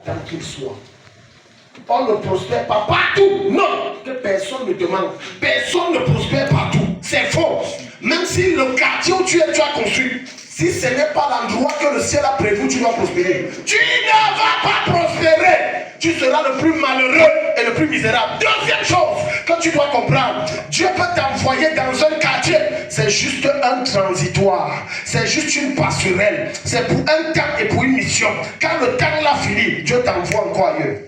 tant qu'il soit. On ne prospère pas partout. Non, que personne ne demande. Personne ne prospère partout. C'est faux. Même si le quartier où tu as construit, si ce n'est pas l'endroit que le ciel a prévu, tu dois prospérer. Tu ne vas pas prospérer. Tu seras le plus malheureux et le plus misérable. Deuxième chose que tu dois comprendre, Dieu peut t'envoyer dans un quartier. C'est juste un transitoire. C'est juste une passerelle. C'est pour un temps et pour une mission. Quand le temps l'a fini, Dieu t'envoie encore ailleurs.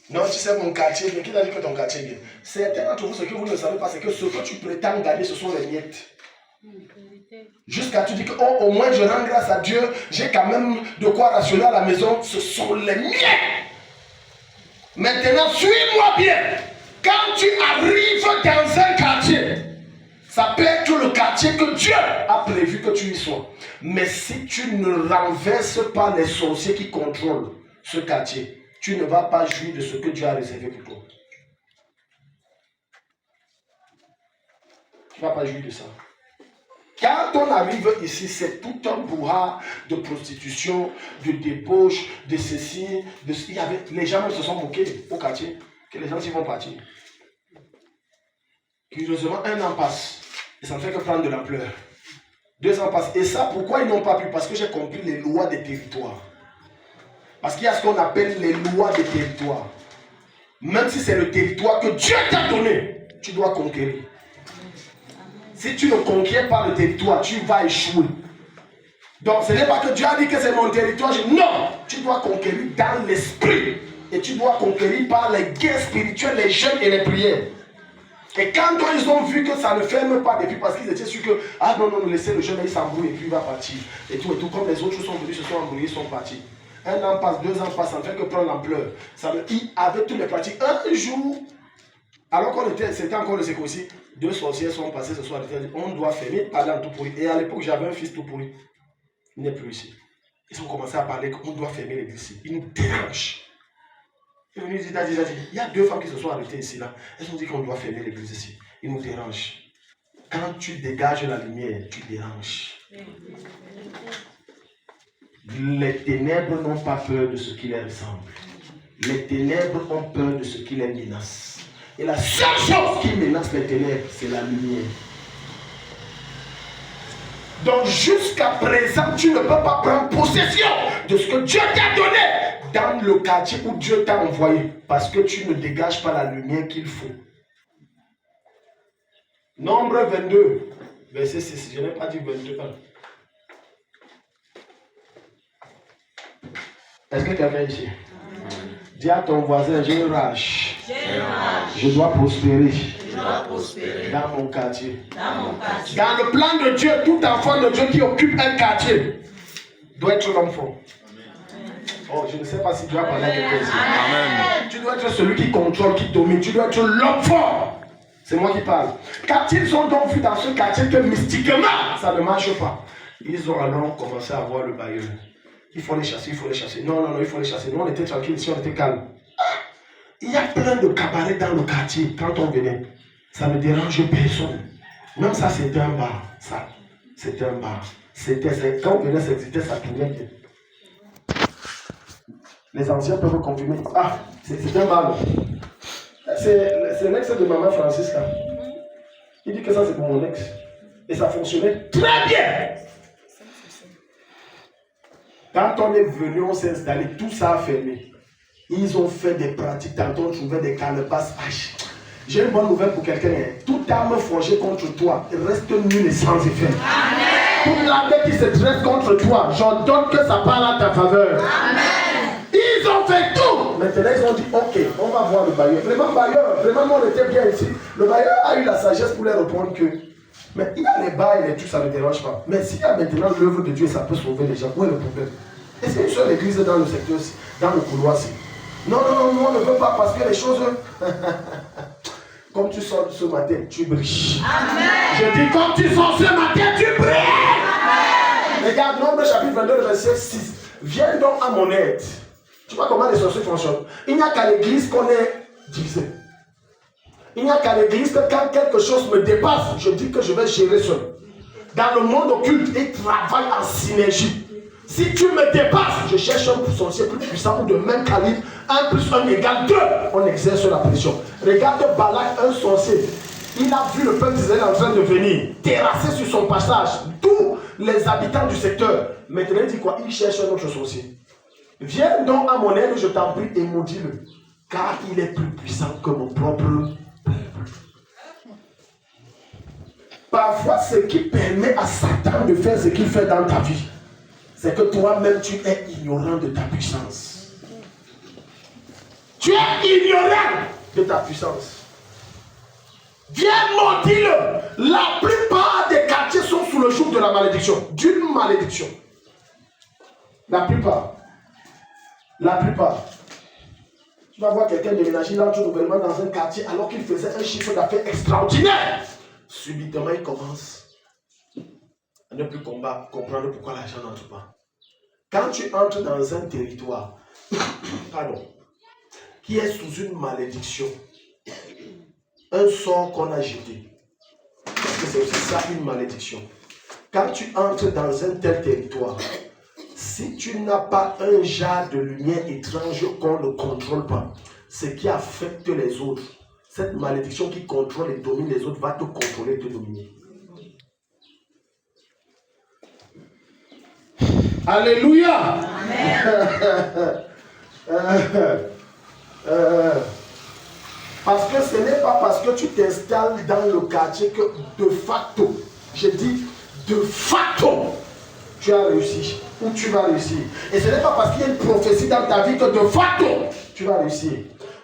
Non, tu sais mon quartier, mais qui t'a dit que ton quartier est bien? Certains d'entre vous, ce que vous ne savez pas, c'est que ce que tu prétends gagner, ce sont les miettes. Jusqu'à tu dis que oh, au moins je rends grâce à Dieu, j'ai quand même de quoi rationner à la maison, ce sont les miettes. Maintenant, suis-moi bien. Quand tu arrives dans un quartier, ça peut être le quartier que Dieu a prévu que tu y sois. Mais si tu ne renverses pas les sorciers qui contrôlent ce quartier, tu ne vas pas jouir de ce que Dieu a réservé pour toi. Tu ne vas pas jouir de ça. Quand on arrive ici, c'est tout un brouhaha de prostitution, de débauche, de ceci, de ceci. Les gens se sont moqués au quartier, que les gens s'y vont partir. Curieusement, 1 an passe, et ça ne fait que prendre de l'ampleur. 2 ans passent, et ça, pourquoi ils n'ont pas pu? Parce que j'ai compris les lois des territoires. Parce qu'il y a ce qu'on appelle les lois des territoires. Même si c'est le territoire que Dieu t'a donné, tu dois conquérir. Si tu ne conquiers pas le territoire, tu vas échouer. Donc ce n'est pas que Dieu a dit que c'est mon territoire. Non, tu dois conquérir dans l'esprit. Et tu dois conquérir par les guerres spirituelles, les jeûnes et les prières. Et quand ils ont vu que ça ne ferme pas depuis, parce qu'ils étaient sûrs que, ah non, laissez le jeune, il s'embrouille et puis il va partir. Et tout, comme les autres sont venus, se sont embrouillés, sont partis. 1 an passe, 2 ans passe, ça ne fait que prendre l'ampleur. Avec toutes les pratiques, un jour, alors qu'on était, c'était encore le sécurité, 2 sorcières sont passées ce soir, on doit fermer, parler en tout pourri. Et à l'époque, j'avais un fils tout pourri. Il n'est plus ici. Ils ont commencé à parler qu'on doit fermer l'église ici. Ils nous dérangent. Ils sont venus dire, il y a 2 femmes qui se sont arrêtées ici, là. Elles ont dit qu'on doit fermer l'église ici. Ils nous dérangent. Quand tu dégages la lumière, tu déranges. Les ténèbres n'ont pas peur de ce qui les ressemble. Les ténèbres ont peur de ce qui les menace. Et la seule chose qui menace les ténèbres, c'est la lumière. Donc jusqu'à présent, tu ne peux pas prendre possession de ce que Dieu t'a donné dans le quartier où Dieu t'a envoyé. Parce que tu ne dégages pas la lumière qu'il faut. Nombre 22, verset 6. Je n'ai pas dit 22. Est-ce que quelqu'un est ici? Dis à ton voisin, j'ai rage. Je dois prospérer. Dans mon quartier. Dans le plan de Dieu, tout enfant de Dieu qui occupe un quartier doit être l'homme fort. Oh, je ne sais pas si tu as parlé à quelqu'un ici. Tu dois être celui qui contrôle, qui domine. Tu dois être l'homme fort. C'est moi qui parle. Quand ils ont donc vu dans ce quartier que mystiquement, ça ne marche pas, ils ont alors commencé à voir le bailleur. Il faut les chasser, il faut les chasser. Non, il faut les chasser. Nous, on était tranquille ici, on était calme. Il y a plein de cabarets dans le quartier quand on venait. Ça ne dérange personne. Même ça, c'était un bar. Ça, c'était un bar. Quand on venait s'exciter, ça tournait bien. Les anciens peuvent confirmer. Ah, c'est un bar. C'est l'ex de maman Francisca. Il dit que ça, c'est pour mon ex. Et ça fonctionnait très bien. Quand on est venu, on s'est installé, tout ça a fermé. Ils ont fait des pratiques, tantôt on trouvait des calebasses. J'ai une bonne nouvelle pour quelqu'un. Toute arme forgée contre toi reste nulle et sans effet. Toute l'armée qui se dresse contre toi, j'ordonne que ça parle à ta faveur. Amen. Ils ont fait tout. Maintenant ils ont dit, ok, on va voir le bailleur. Vraiment, on était bien ici. Le bailleur a eu la sagesse pour leur répondre que, mais il y a les bails et les trucs, ça ne dérange pas. Mais s'il y a maintenant l'œuvre de Dieu, ça peut sauver les gens. Où est le problème? Est-ce qu'il y a une seule église dans le secteur, dans le couloir-ci? Non, on ne veut pas parce que les choses... Comme tu sors ce matin, tu brilles. Amen. Je dis, comme tu sors ce matin, tu brilles. Amen. Regarde, Nombre chapitre 22, verset 6. Viens donc à mon aide. Tu vois comment les sorciers fonctionnent. Il n'y a qu'à l'église qu'on est divisé. Il n'y a qu'à l'église que quand quelque chose me dépasse, je dis que je vais gérer seul. Dans le monde occulte, ils travaillent en synergie. Si tu me dépasses, je cherche un sorcier plus puissant ou de même calibre. 1 plus 1 égale 2. On exerce la pression. Regarde Balak, un sorcier. Il a vu le peuple d'Israël en train de venir, terrasser sur son passage tous les habitants du secteur. Maintenant, il dit quoi? Il cherche un autre sorcier. Viens donc à mon aide, je t'en prie, et maudis-le. Car il est plus puissant que mon propre peuple. Parfois, ce qui permet à Satan de faire ce qu'il fait dans ta vie, c'est que toi-même, tu es ignorant de ta puissance. Tu es ignorant de ta puissance. Viens maudis-le. La plupart des quartiers sont sous le joug de la malédiction. D'une malédiction. La plupart. Tu vas voir quelqu'un déménager là, nouvellement dans un quartier alors qu'il faisait un chiffre d'affaires extraordinaire. Subitement, il commence à ne plus comprendre pourquoi l'argent n'entre pas. Quand tu entres dans un territoire, qui est sous une malédiction, un sort qu'on a jeté, parce que c'est aussi ça une malédiction. Quand tu entres dans un tel territoire, si tu n'as pas un jar de lumière étrange qu'on ne contrôle pas, ce qui affecte les autres, cette malédiction qui contrôle et domine les autres va te contrôler et te dominer. Alléluia. Parce que ce n'est pas parce que tu t'installes dans le quartier que de facto, je dis de facto, tu as réussi ou tu vas réussir. Et ce n'est pas parce qu'il y a une prophétie dans ta vie que de facto, tu vas réussir.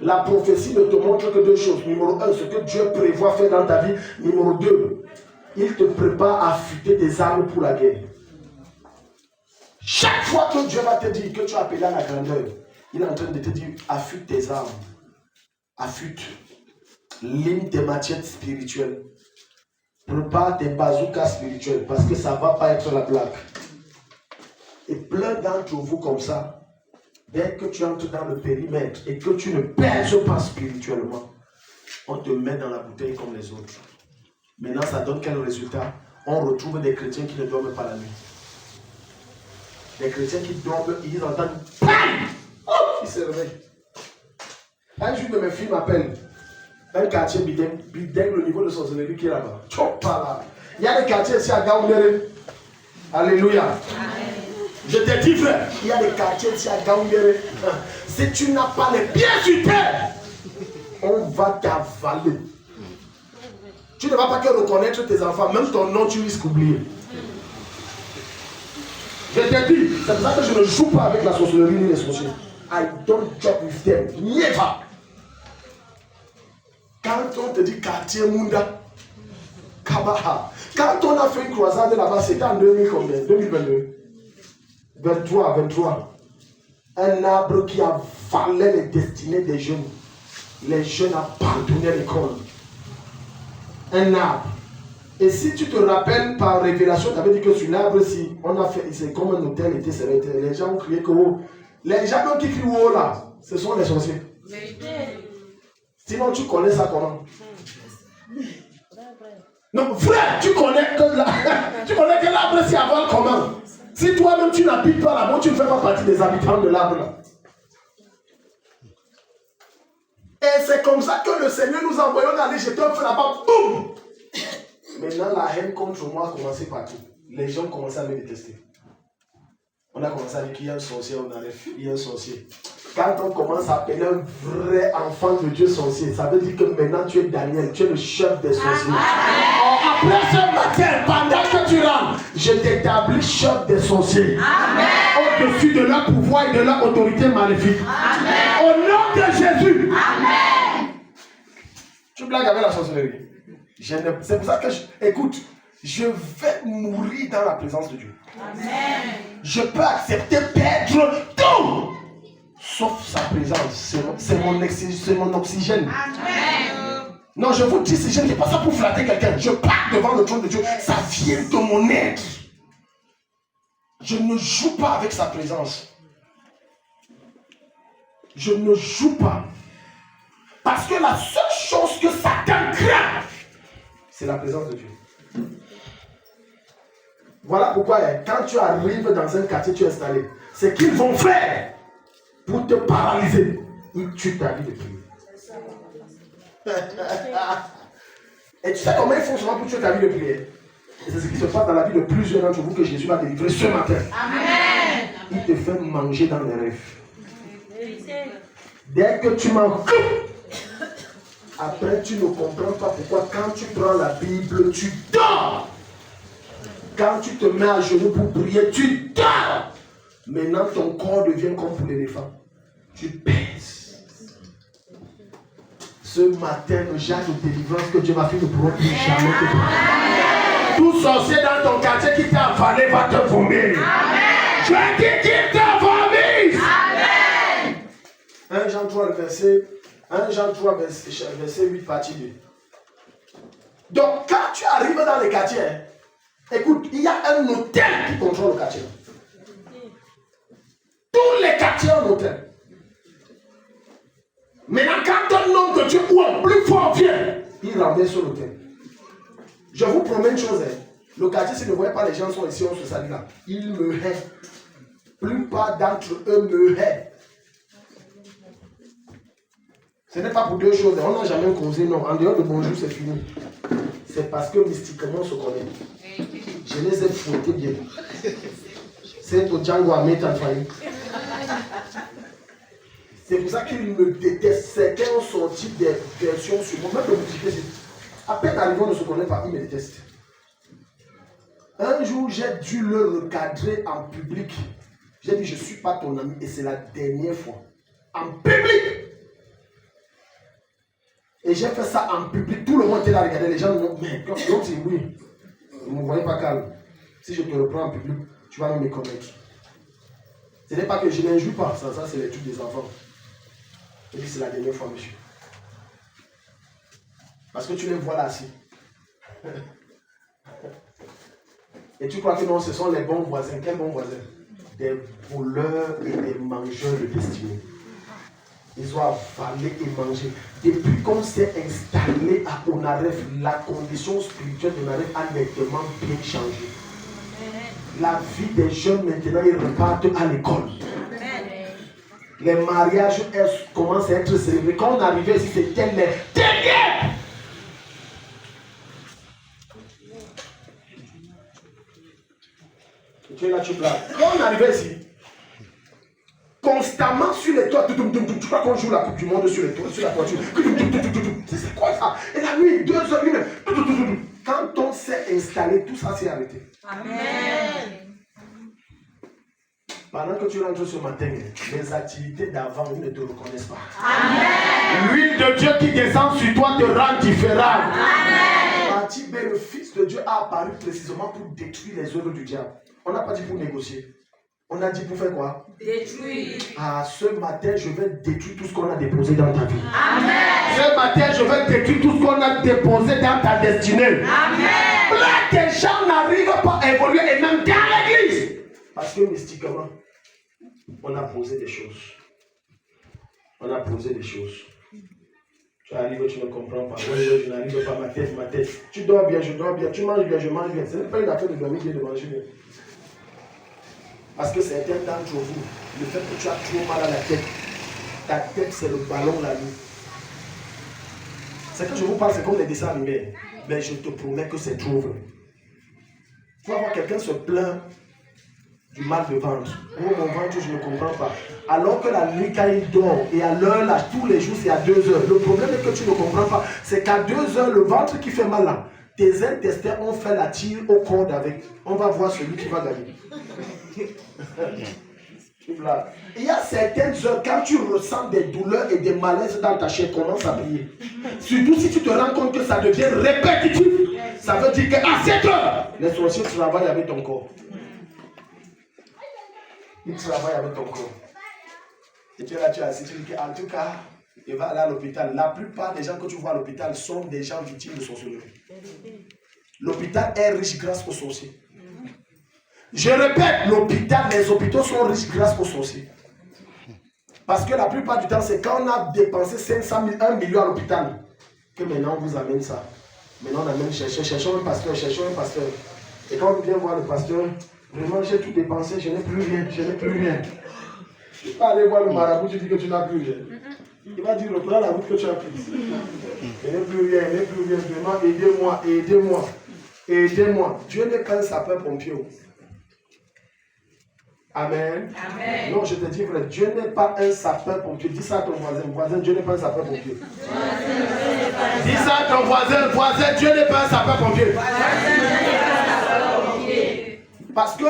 La prophétie ne te montre que deux choses. Numéro 1, ce que Dieu prévoit faire dans ta vie. Numéro 2, il te prépare à affûter des armes pour la guerre. Chaque fois que Dieu va te dire que tu as appelé à la grandeur, il est en train de te dire, affûte tes armes. Affûte. Ligne tes machettes spirituelles. Prépare tes bazookas spirituels parce que ça ne va pas être la blague. Et plein d'entre vous comme ça, dès que tu entres dans le périmètre et que tu ne perds pas spirituellement, on te met dans la bouteille comme les autres. Maintenant, ça donne quel résultat? On retrouve des chrétiens qui ne dorment pas la nuit. Des chrétiens qui dorment, ils entendent PAM! Oh, ils se réveillent. Un jour de mes filles m'appelle. Un quartier bidègue, le niveau de sorcellerie qui est là-bas. Il y a des quartiers ici à Gaoundéré. Alléluia. Amen. Je te dis, frère, il y a des quartiers ici à Gaoundéré. Si tu n'as pas les pieds sur terre, on va t'avaler. Tu ne vas pas que reconnaître tes enfants, même ton nom, tu risques d'oublier. Je te dis, c'est pour ça que je ne joue pas avec la sorcellerie ni les sorciers. I don't joke with them. Never. Quand on te dit quartier Munda, Kabaha, quand on a fait une croisade là-bas, c'était en 2022. 23. Un arbre qui avalait les destinées des jeunes. Les jeunes abandonnaient l'école. Un arbre. Et si tu te rappelles par révélation, tu avais dit que sur l'arbre, si on a fait, c'est comme un hôtel était serré. Les gens ont crié que oh, les gens qui crient oh là, ce sont les sorciers. Sinon, tu connais ça comment? Non, frère, tu connais que l'arbre s'y avale comment? Si toi-même tu n'habites pas là-bas, tu ne fais pas partie des habitants de l'arbre là. Et c'est comme ça que le Seigneur nous a envoyé, on allait jeter un feu là-bas, boum! Maintenant, la haine contre moi a commencé partout. Les gens commençaient à me détester. On a commencé à dire qu'il y a un sorcier, on arrive, il y a un sorcier. Quand on commence à appeler un vrai enfant de Dieu sorcier, ça veut dire que maintenant tu es Daniel, tu es le chef des sorciers. Après ce matin, pendant que tu rentres, je t'établis chef des sorciers. Au-dessus de leur pouvoir et de leur autorité maléfique. Amen. Au nom de Jésus. Amen. Tu blagues avec la sorcellerie. C'est pour ça que, écoute, je vais mourir dans la présence de Dieu. Amen. Je peux accepter perdre tout, sauf sa présence. C'est mon oxygène. Amen. Non, je vous dis, je ne dis pas ça pour flatter quelqu'un. Je pars devant le trône de Dieu. Ça vient de mon être. Je ne joue pas avec sa présence. Je ne joue pas. Parce que la seule chose que Satan craint, c'est la présence de Dieu. Voilà pourquoi quand tu arrives dans un quartier, tu es installé. Ce qu'ils vont faire pour te paralyser, ils tuent ta vie de prière. Et tu sais comment ils font souvent pour tuer ta vie de prière? Et c'est ce qui se passe dans la vie de plusieurs d'entre vous que Jésus va délivrer ce matin. Amen. Il te fait manger dans les rêves. Dès que tu manges, après tu ne comprends pas pourquoi quand tu prends la Bible, tu dors. Quand tu te mets à genoux pour prier, tu dors. Maintenant ton corps devient comme pour l'éléphant. Tu pèses. Ce matin, le genre de délivrance que Dieu m'a fait ne pourra plus jamais te prendre. Tout sorcier dans ton quartier qui t'a avalé va te vomir. Amen. Je dis qu'il te vomisse. Amen. 1 Jean 3, verset 8, partie 2. Donc, quand tu arrives dans les quartiers, écoute, il y a un hôtel qui contrôle le quartier. Tous les quartiers ont un hôtel. Maintenant, quand un homme que Dieu ou un plus fort vient, il renverse sur l'hôtel. Je vous promets une chose, le quartier, si vous ne voyez pas les gens sont ici, on se salue là. Ils me haient. La plupart d'entre eux me haient. Ce n'est pas pour deux choses, on n'a jamais causé, non. En dehors de bonjour, c'est fini. C'est parce que mystiquement on se connaît. Je les ai fouettés bien. C'est au Django à mettre en faillite. C'est pour ça qu'ils me détestent. Certains ont sorti des versions sur moi. Même le multiplier. À peine arrivé, on ne se connaît pas, ils me détestent. Un jour, j'ai dû le recadrer en public. J'ai dit, je ne suis pas ton ami et c'est la dernière fois. En public. Et j'ai fait ça en public. Tout le monde était là à regarder. Les gens me disent, mais l'autre dit oui. Vous ne me voyez pas calme. Si je te reprends en public, tu vas me méconnaître. Ce n'est pas que je n'injure pas. Ça c'est les trucs des enfants. Et puis c'est la dernière fois, monsieur. Parce que tu les vois là assis. Et tu crois que non, ce sont les bons voisins. Quels bons voisins? Des voleurs et des mangeurs de destinée. Ils ont avalé et mangé. Depuis qu'on s'est installé à Onaref, la condition spirituelle d'Onaref a nettement bien changé. La vie des jeunes maintenant, ils repartent à l'école. Les mariages commencent à être célébrés. Quand on arrivait ici, c'était les derniers. Tu es là, tu blagues. Quand on arrivait ici, constamment sur les toits, tu crois qu'on joue la Coupe du Monde sur les toits, sur la toiture. C'est quoi ça? Et la nuit, 2 heures, 1 heure. Quand on s'est installé, tout ça s'est arrêté. Amen. Pendant que tu rentres ce matin, les activités d'avant, ils ne te reconnaissent pas. Amen. L'huile de Dieu qui descend sur toi te rend différent. Amen. Matibé, le Fils de Dieu, a apparu précisément pour détruire les œuvres du diable. On n'a pas dit pour négocier. On a dit pour faire quoi? Détruire. Ah, ce matin, je vais détruire tout ce qu'on a déposé dans ta vie. Amen. Ce matin, je vais détruire tout ce qu'on a déposé dans ta destinée. Amen. Là, des gens n'arrivent pas à évoluer, et même dans l'église. Parce que mystiquement, on a posé des choses. On a posé des choses. Tu arrives, tu ne comprends pas. Oui, je n'arrive pas, ma tête. Tu dors bien, je dors bien. Tu manges bien, je mange bien. Ce n'est pas une affaire de dormir bien, de manger bien. Parce que certains d'entre vous, le fait que tu as trop mal à la tête, ta tête c'est le ballon la nuit. C'est que je vous parle, c'est comme les dessins animés. Mais je te promets que c'est trop vrai. Tu vas voir quelqu'un se plaint du mal de ventre. Oh, mon ventre, je ne comprends pas. Alors que la nuit, quand il dort, et à l'heure là, tous les jours, c'est à 2 heures. Le problème est que tu ne comprends pas. C'est qu'à 2 heures, le ventre qui fait mal là, tes intestins ont fait la tire au corde avec. On va voir celui qui va gagner. Il y a certaines heures, quand tu ressens des douleurs et des malaises dans ta chair, commence à prier. Surtout si tu te rends compte que ça devient répétitif. Ça veut dire qu'à cette heure, les sorciers travaillent avec ton corps. Ils travaillent avec ton corps. Et tu es là, tu es assis, tu dis qu'en tout cas, il va aller à l'hôpital. La plupart des gens que tu vois à l'hôpital sont des gens victimes de sorcellerie. L'hôpital est riche grâce aux sorciers. Je répète, les hôpitaux sont riches grâce aux sorciers. Parce que la plupart du temps, c'est quand on a dépensé 500 000, 1 million à l'hôpital, que maintenant on vous amène ça. Maintenant on amène cherchons un pasteur. Et quand on vient voir le pasteur, vraiment j'ai tout dépensé, je n'ai plus rien, je n'ai plus rien. Tu ne peux pas aller voir le marabout, tu dis que tu n'as plus rien. Il va dire, reprends la route que tu as prise. Je n'ai plus rien, je n'ai plus rien. Vraiment, aidez-moi, aidez-moi, aidez-moi. Dieu n'est pas un sapeur-pompier. Amen. Amen. Non, je te dis vrai, Dieu n'est pas un sapeur-pompier. Dis ça à ton voisin, Dieu n'est pas un sapeur-pompier. Dis ça à ton voisin, Dieu n'est pas un sapeur-pompier. Parce que,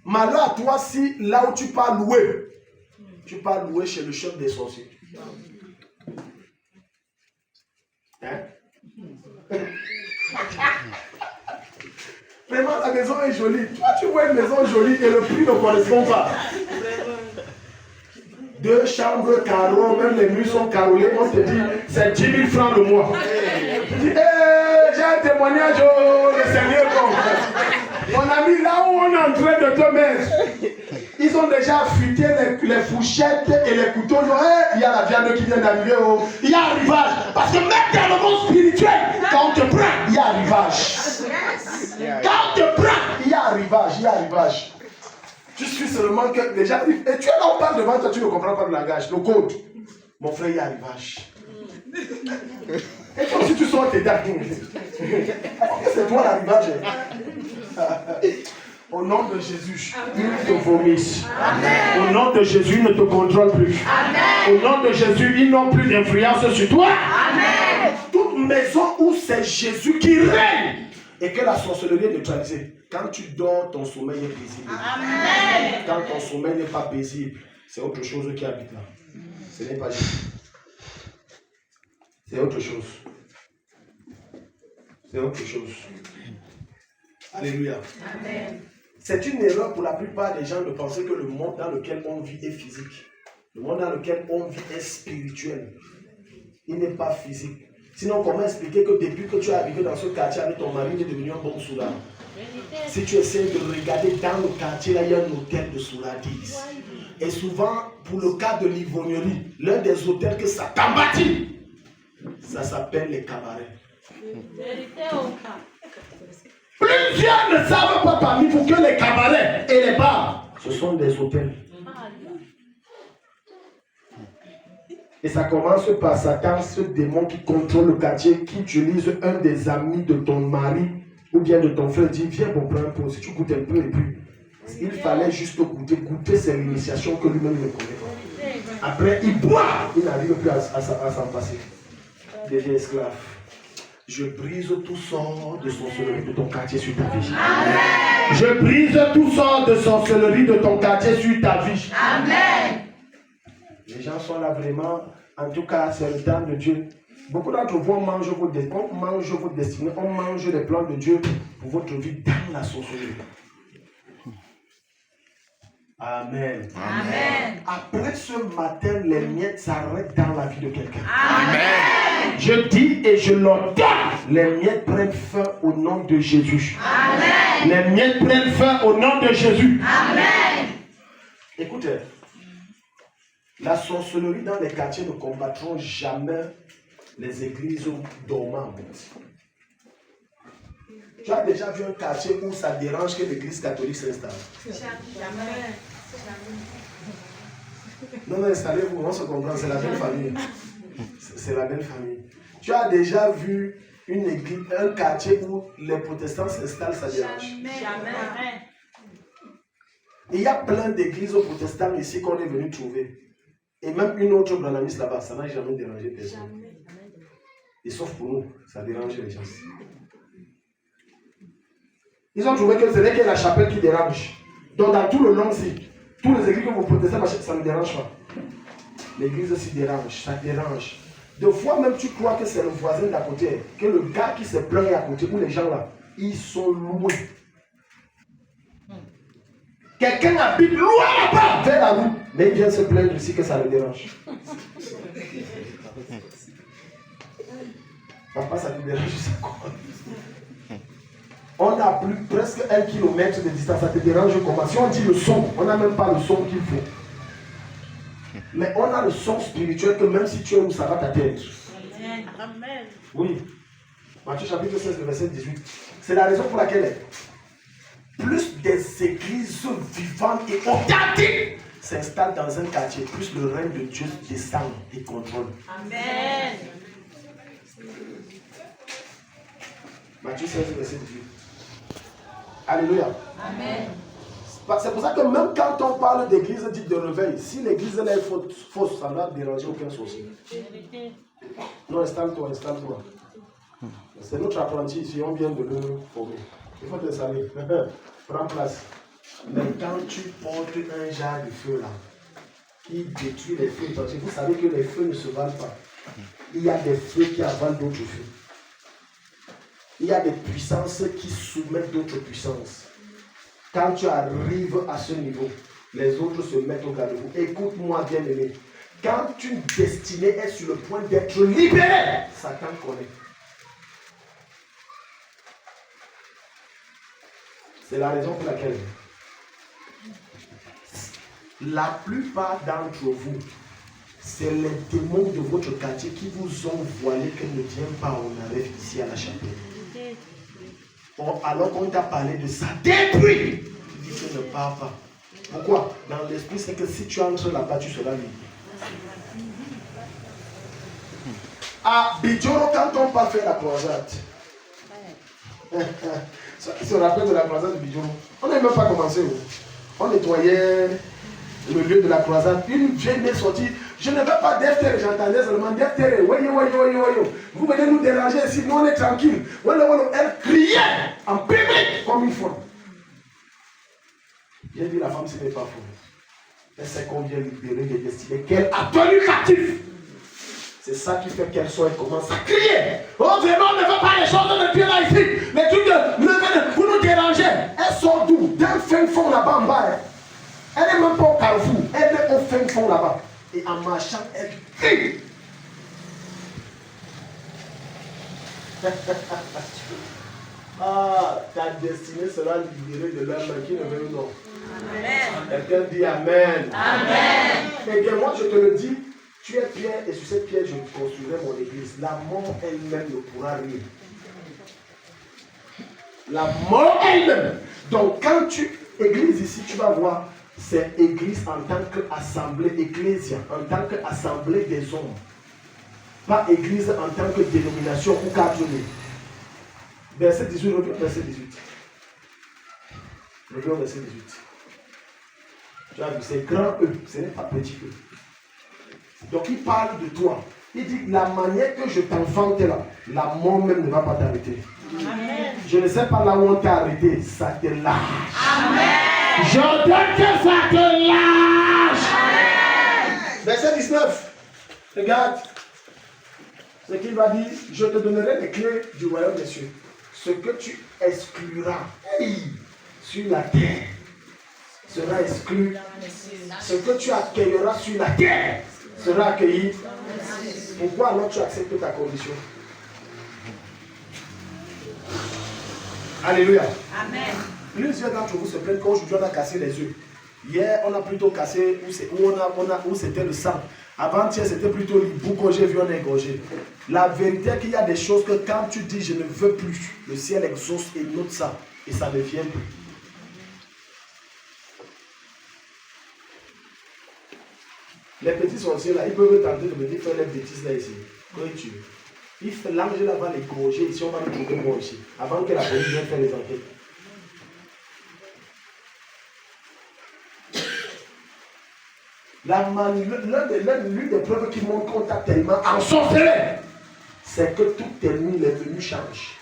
malheur à toi si là où tu pars louer, tu pars louer chez le chef des sorciers. Hein? Vraiment, la maison est jolie. Toi, tu vois une maison jolie et le prix ne correspond pas. 2 chambres carreaux, même les murs sont carrelés. On te dit, c'est 10 000 francs le mois. Tu dis, j'ai un témoignage, le Seigneur compte. Mon ami, là où on est en train de te mettre, ils ont déjà affûté les fourchettes et les couteaux. Il y a la viande qui vient d'arriver. Il y a arrivage. Parce que même dans le monde spirituel, quand on te prend, il y a arrivage. Quand on te prend, il y a arrivage. Il y a arrivage. Tu suis seulement que déjà. Et tu es là, on parle devant toi, tu ne comprends pas le langage, le code. Mon frère, il y a arrivage. Et toi aussi, tu sors tes dates. C'est toi l'arrivage. Au nom de Jésus, ils te vomissent. Au nom de Jésus, ils ne te contrôlent plus. Amen. Au nom de Jésus, ils n'ont plus d'influence sur toi. Amen. Toute maison où c'est Jésus qui règne et que la sorcellerie est neutralisée. Quand tu dors, ton sommeil est paisible. Amen. Quand ton sommeil n'est pas paisible, c'est autre chose qui habite là. Ce n'est pas Jésus. C'est autre chose. C'est autre chose. Alléluia. Amen. C'est une erreur pour la plupart des gens de penser que le monde dans lequel on vit est physique. Le monde dans lequel on vit est spirituel. Il n'est pas physique. Sinon, comment expliquer que depuis que tu es arrivé dans ce quartier avec ton mari, il est devenu un bon soulard? Si tu essaies de regarder dans le quartier, là, il y a un hôtel de soulardise. Et souvent, pour le cas de l'ivrognerie, l'un des hôtels que ça t'a bâti, ça s'appelle les cabarets. Plusieurs ne savent pas parmi vous que les cabarets et les bars, ce sont des hôtels. Et ça commence par Satan, ce démon qui contrôle le quartier, qui utilise un des amis de ton mari ou bien de ton frère, dit viens pour prendre un peu, si tu goûtes un peu et puis il fallait juste goûter. Goûter, c'est l'initiation que lui-même ne connaît pas. Après, il boit, il n'arrive plus à s'en passer. Il devient esclave. Je brise tout sort de sorcellerie de ton quartier sur ta vie. Amen. Je brise tout sort de sorcellerie de ton quartier sur ta vie. Amen. Les gens sont là vraiment, en tout cas, c'est le temps de Dieu. Beaucoup d'entre vous mangent votre destinée, on mange les plans de Dieu pour votre vie dans la sorcellerie. Amen. Amen. Après ce matin, les miettes s'arrêtent dans la vie de quelqu'un. Amen. Je dis et je l'ordonne, les miettes prennent fin au nom de Jésus. Amen. Les miettes prennent fin au nom de Jésus. Amen. Écoutez, la sorcellerie dans les quartiers ne combattront jamais les églises dormantes. Tu as déjà vu un quartier où ça dérange que l'église catholique s'installe? Jamais. Non, installez-vous, on se comprend, c'est la belle famille. C'est la belle famille. Tu as déjà vu une église, un quartier où les protestants s'installent, ça dérange? Jamais. Il y a plein d'églises protestantes ici qu'on est venu trouver. Et même une autre branamiste là-bas, ça n'a jamais dérangé personne. Et sauf pour nous, ça dérange les gens. Ils ont trouvé que ce n'est que la chapelle qui dérange. Donc dans tout le long-ci, tous les églises que vous protestez, ça ne dérange pas. L'église s'y dérange, ça dérange. Des fois même tu crois que c'est le voisin d'à côté, que le gars qui se plaint à côté, où les gens là, ils sont loin. Quelqu'un habite loin là-bas, vers la route, mais il vient se plaindre ici que ça le dérange. Papa, ça te dérange, c'est quoi? On a plus presque 1 kilomètre de distance, ça te dérange comment? Si on dit le son, on n'a même pas le son qu'il faut. Mais on a le son spirituel que même si tu es où, ça va t'atteindre. Amen. Oui. Matthieu chapitre 16, verset 18. C'est la raison pour laquelle plus des églises vivantes et authentiques s'installent dans un quartier, plus le règne de Dieu descend et contrôle. Amen. Matthieu 16, verset 18. Alléluia. Amen. C'est pour ça que même quand on parle d'église dite de réveil, si l'église est fausse, ça ne va déranger aucun souci. Non, installe-toi, installe-toi. C'est notre apprenti ici, on vient de le former. Il faut te saluer. Prends place. Mais quand tu portes un genre de feu là, qui détruit les feux, parce que vous savez que les feux ne se valent pas. Il y a des feux qui avalent d'autres feux. Il y a des puissances qui soumettent d'autres puissances. Quand tu arrives à ce niveau, les autres se mettent au garde-vous. Écoute-moi bien aimé. Quand une destinée est sur le point d'être libérée, Satan connaît. C'est la raison pour laquelle la plupart d'entre vous, c'est les démons de votre quartier qui vous ont voilé que ne vient pas on arrive ici à la chapelle. Alors qu'on t'a parlé de ça, détruit. Tu dis que ne pars pas. Pourquoi? Dans l'esprit, c'est que si tu entres là-bas, tu seras libre. À Bidjoro, quand on part faire la croisade, qui se rappelle de la croisade de Bidjoro, on n'a même pas commencé. On nettoyait le lieu de la croisade. Une vieille est sortie. Je ne veux pas d'FTR, j'entendais seulement d'FTR. Vous venez nous déranger ici, nous on est tranquille. Elle criait en public comme une folle. J'ai dit la femme, ce n'est pas faux. Elle sait qu'on vient libérer des destinées qu'elle a tenues captives. C'est ça qui fait qu'elle soit et commence à crier. Oh vraiment, on ne veut pas les choses de Dieu là ici. Les trucs de vous nous dérangez. Elle sort d'où? D'un fin fond là-bas en bas. Elle n'est même pas au carrefour. Elle est au fin fond là-bas. Et en marchant, elle crie. Ah, ta destinée sera libérée de l'homme qui ne veut non. Amen. Quelqu'un dit Amen. Amen. Eh bien, moi je te le dis, tu es pierre et sur cette pierre je construirai mon église. La mort elle-même ne pourra rien. La mort elle-même. Donc quand tu église ici, tu vas voir, c'est église en tant qu'assemblée, ecclésia, en tant qu'assemblée des hommes. Pas église en tant que dénomination ou cadre. Verset 18, reviens verset 18. Reviens verset 18. Tu as vu, c'est grand E, ce n'est pas petit E. Donc il parle de toi. Il dit, la manière que je t'enfante là, la mort même ne va pas t'arrêter. Amen. Je ne sais pas là où on t'a arrêté, ça te lâche. Amen. J'ordonne que ça te lâche. Amen. Verset 19. Regarde. Ce qu'il va dire, je te donnerai les clés du royaume des cieux. Ce que tu excluras sur la terre sera exclu. Ce que tu accueilleras sur la terre sera accueilli. Pourquoi alors tu acceptes ta condition? Alléluia. Amen. Plusieurs d'entre vous se plaignent qu'aujourd'hui on a cassé les yeux. Hier on a plutôt cassé où c'était le sang. Avant-hier c'était plutôt le bout que j'ai vu on a égorgé. La vérité est qu'il y a des choses que quand tu dis je ne veux plus, le ciel exauce et note ça et ça ne vient plus. Les petits sorciers là, ils peuvent tenter de me dire faire les bêtises là ici. L'ange là va les égorger ici, on va nous trouver moi ici. Avant que la police vienne faire les enquêtes. L'une des preuves qui montre qu'on t'a tellement ensorcelé, c'est que tout ennemi, les menus changent.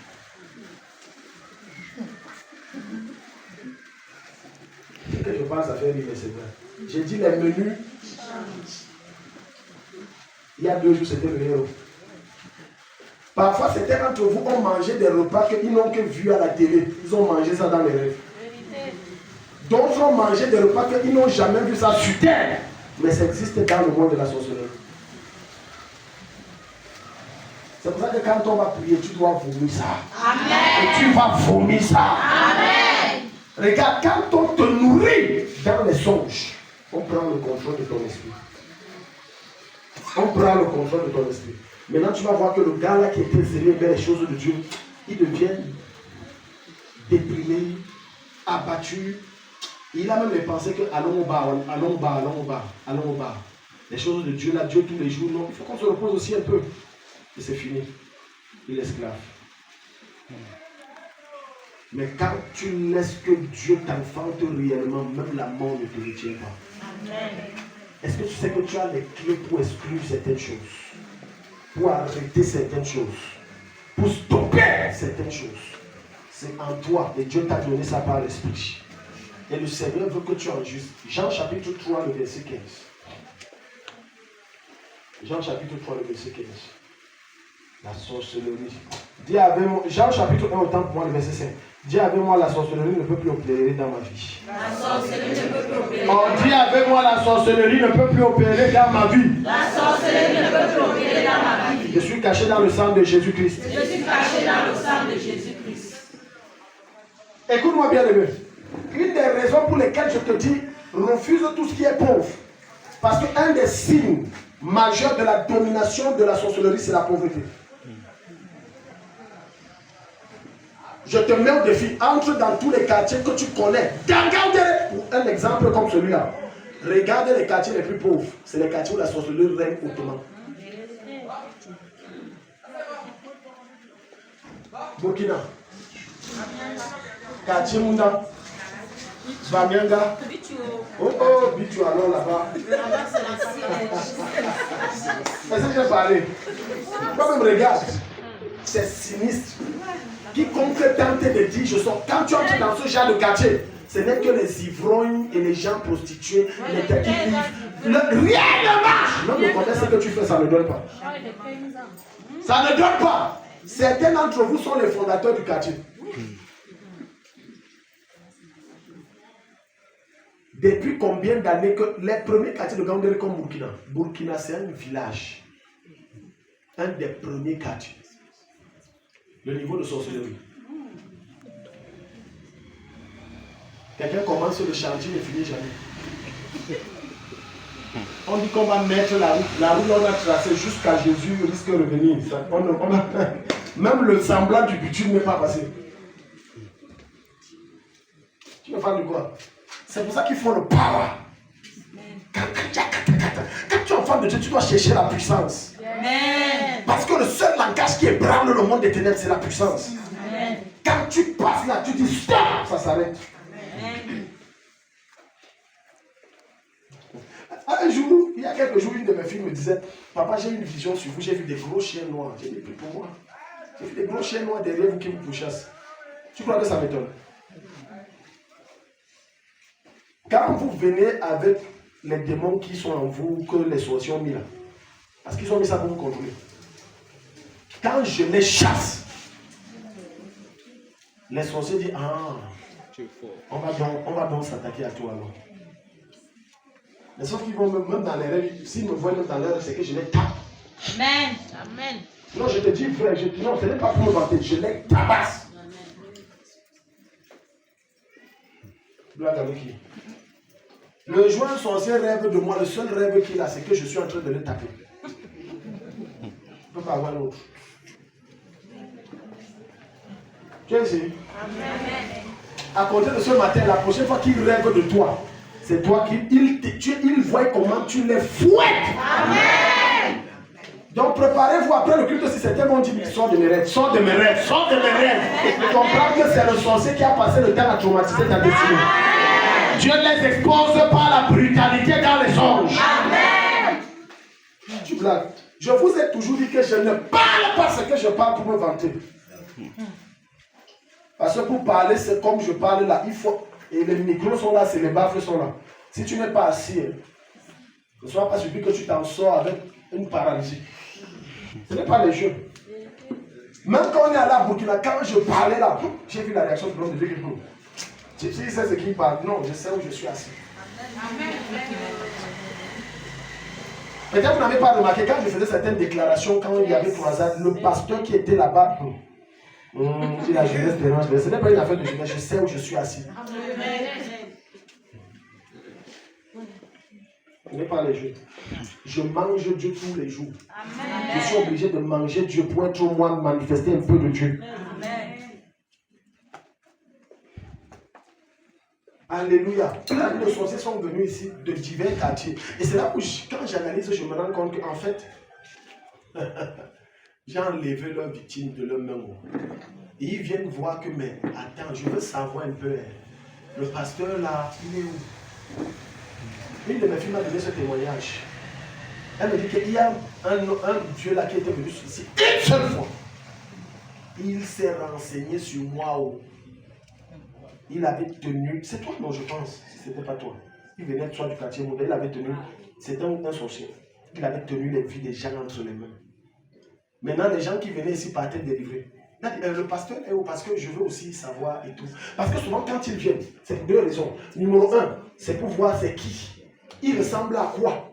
Ce que je pense à faire vivre, c'est vrai. J'ai dit les menus changent. Il y a 2 jours, c'était le héros. Parfois, certains d'entre vous ont mangé des repas qu'ils n'ont que vu à la télé. Ils ont mangé ça dans les rêves. D'autres ont mangé des repas qu'ils n'ont jamais vu ça sur terre. Mais ça existe dans le monde de la sorcellerie. C'est pour ça que quand on va prier, tu dois vomir ça. Amen. Et tu vas vomir ça. Amen. Regarde, quand on te nourrit dans les songes, on prend le contrôle de ton esprit. On prend le contrôle de ton esprit. Maintenant, tu vas voir que le gars là qui était zélé vers les choses de Dieu, il devient déprimé, abattu. Il a même les pensées que allons au bas, allons au bas, allons au bas, allons au bas. Les choses de Dieu, là, Dieu tous les jours, non. Il faut qu'on se repose aussi un peu. Et c'est fini. Il est esclave. Mais quand tu laisses que Dieu t'enfante réellement, même la mort ne te retient pas. Amen. Est-ce que tu sais que tu as les clés pour exclure certaines choses, pour arrêter certaines choses, pour stopper certaines choses? C'est en toi et Dieu t'a donné ça par l'esprit. Et le Seigneur veut que tu enregistres. Jean chapitre 3, le verset 15. Jean chapitre 3, le verset 15. La sorcellerie. Dis avec moi, Jean chapitre 1, autant pour moi, le verset 5. Dis avec moi, la sorcellerie ne peut plus opérer dans ma vie. La sorcellerie ne peut plus opérer. On dit avec moi, la sorcellerie ne peut plus opérer dans ma vie. La sorcellerie ne peut plus opérer dans ma vie. Je suis caché dans le sang de Jésus-Christ. Je suis caché dans le sang de Jésus-Christ. Écoute-moi bien, aimé. Une des raisons pour lesquelles je te dis, refuse tout ce qui est pauvre. Parce qu'un des signes majeurs de la domination de la sorcellerie, c'est la pauvreté. Je te mets au défi, entre dans tous les quartiers que tu connais. Pour un exemple comme celui-là. Regarde les quartiers les plus pauvres. C'est les quartiers où la sorcellerie règne hautement. Burkina. Quartier Mounda. Bamianga. Oh, Bitu alors là-bas. Est-ce que j'ai parlé? Toi-même regarde. C'est sinistre. Quiconque tente de dire je sors. Quand tu entres dans ce genre de quartier, ce n'est que les ivrognes et les gens prostitués, les têtes qui vivent. Rien ne marche. Même le commerce que tu fais, ça ne donne pas. Ça ne donne pas. Certains d'entre vous sont les fondateurs du quartier. Depuis combien d'années que les premiers quartiers de Gaoundéré comme Burkina? Burkina, c'est un village. Un des premiers quartiers. Le niveau de sorcellerie. Quelqu'un commence le chantier et ne finit jamais. On dit qu'on va mettre la route. La route on a tracée jusqu'à Jésus risque de revenir. Même le semblant du bitume n'est pas passé. Tu me parles de quoi? C'est pour ça qu'il faut le power. Quand tu es enfant de Dieu, tu dois chercher la puissance. Amen. Parce que le seul langage qui ébranle le monde des ténèbres, c'est la puissance. Amen. Quand tu passes là, tu dis stop, ça s'arrête. Un jour, il y a quelques jours, une de mes filles me disait, papa, j'ai une vision sur vous, j'ai vu des gros chiens noirs. J'ai dit, plus pour moi. J'ai vu des gros chiens noirs derrière vous qui vous pourchassent. Tu crois que ça m'étonne? Quand vous venez avec les démons qui sont en vous, que les sorciers ont mis là, parce qu'ils ont mis ça pour vous contrôler. Quand je les chasse, les sorciers disent, ah, on va donc s'attaquer à toi alors. Mais sauf qu'ils vont même dans les rêves, s'ils me voient même dans les rêves, c'est que je les tape. Amen. Amen. Non, je te dis frère, non, ce n'est pas pour me vanter, je les tabasse. Gloire à qui? Le joint sorcier rêve de moi, le seul rêve qu'il a, c'est que je suis en train de le taper. Il ne peut pas avoir l'autre. Tu es ici? Amen. À compter de ce matin, la prochaine fois qu'il rêve de toi, c'est toi il voit comment tu les fouettes. Amen. Donc préparez-vous après le culte si c'était bon, dit sors de mes rêves, sors de mes rêves, sors de mes rêves. Et comprends que c'est le sorcier qui a passé le temps à traumatiser ta destinée. Dieu les expose par la brutalité dans les songes. Amen. Tu blagues. Je vous ai toujours dit que je ne parle pas ce que je parle pour me vanter. Parce que pour parler, c'est comme je parle là. Il faut. Et les micros sont là, c'est les baffles sont là. Si tu n'es pas assis, ne sois pas surpris que tu t'en sors avec une paralysie. Ce n'est pas les jeux. Même quand on est à la Burkina, quand je parlais là, j'ai vu la réaction de l'homme de Dieu. Si c'est ce qu'il parle, non, je sais où je suis assis. Peut-être vous n'avez pas remarqué, quand je faisais certaines déclarations, quand il y avait croisade, le pasteur qui était là-bas, dit la jeunesse dérange. Ce n'est pas une affaire de jeunesse, je sais où je suis assis. Ce n'est pas les jeux. Je mange Dieu tous les jours. Amen. Je suis obligé de manger Dieu pour être au moins manifester un peu de Dieu. Amen. Alléluia. Plein de sorciers sont venus ici de divers quartiers. Et c'est là où, quand j'analyse, je me rends compte qu'en fait, j'ai enlevé leurs victimes de leur main. Et ils viennent voir que, mais attends, je veux savoir un peu. Le pasteur là, il est où? Une de mes filles m'a donné ce témoignage. Elle me dit qu'il y a un Dieu là qui était venu ici une seule fois. Il s'est renseigné sur moi. Il avait tenu, c'est toi non je pense, si ce n'était pas toi. Il venait de toi du quartier modèle, il avait tenu, c'était un sorcier. Il avait tenu les vies des gens entre les mains. Maintenant les gens qui venaient ici partaient délivrer. Le pasteur est où? Parce que je veux aussi savoir et tout. Parce que souvent quand ils viennent, c'est pour deux raisons. Numéro un, c'est pour voir c'est qui. Il ressemble à quoi?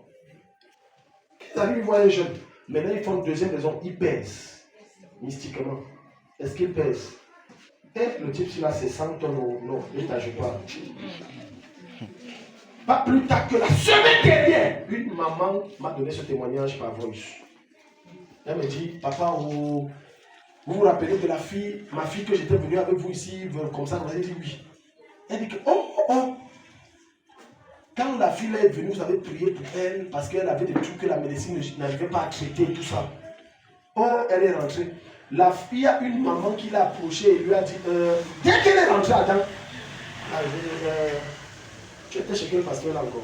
Ils arrivent, ils voient un jeune. Maintenant ils font une deuxième raison, ils pèsent. Mystiquement. Est-ce qu'ils pèsent? Et le type là c'est 100 tonnes ou non, je t'ajoute pas. Pas plus tard que la semaine dernière, une maman m'a donné ce témoignage par voice. Elle me dit, papa, vous vous rappelez de la fille, ma fille que j'étais venu avec vous ici, comme ça, vous avez dit oui. Elle dit que, oh. Quand la fille est venue, vous avez prié pour elle parce qu'elle avait des trucs que la médecine n'arrivait pas à traiter, tout ça. Oh, elle est rentrée. La fille a une maman qui l'a approchée et lui a dit, dès qu'elle est rentrée, attends, tu étais chez quel pasteur là encore?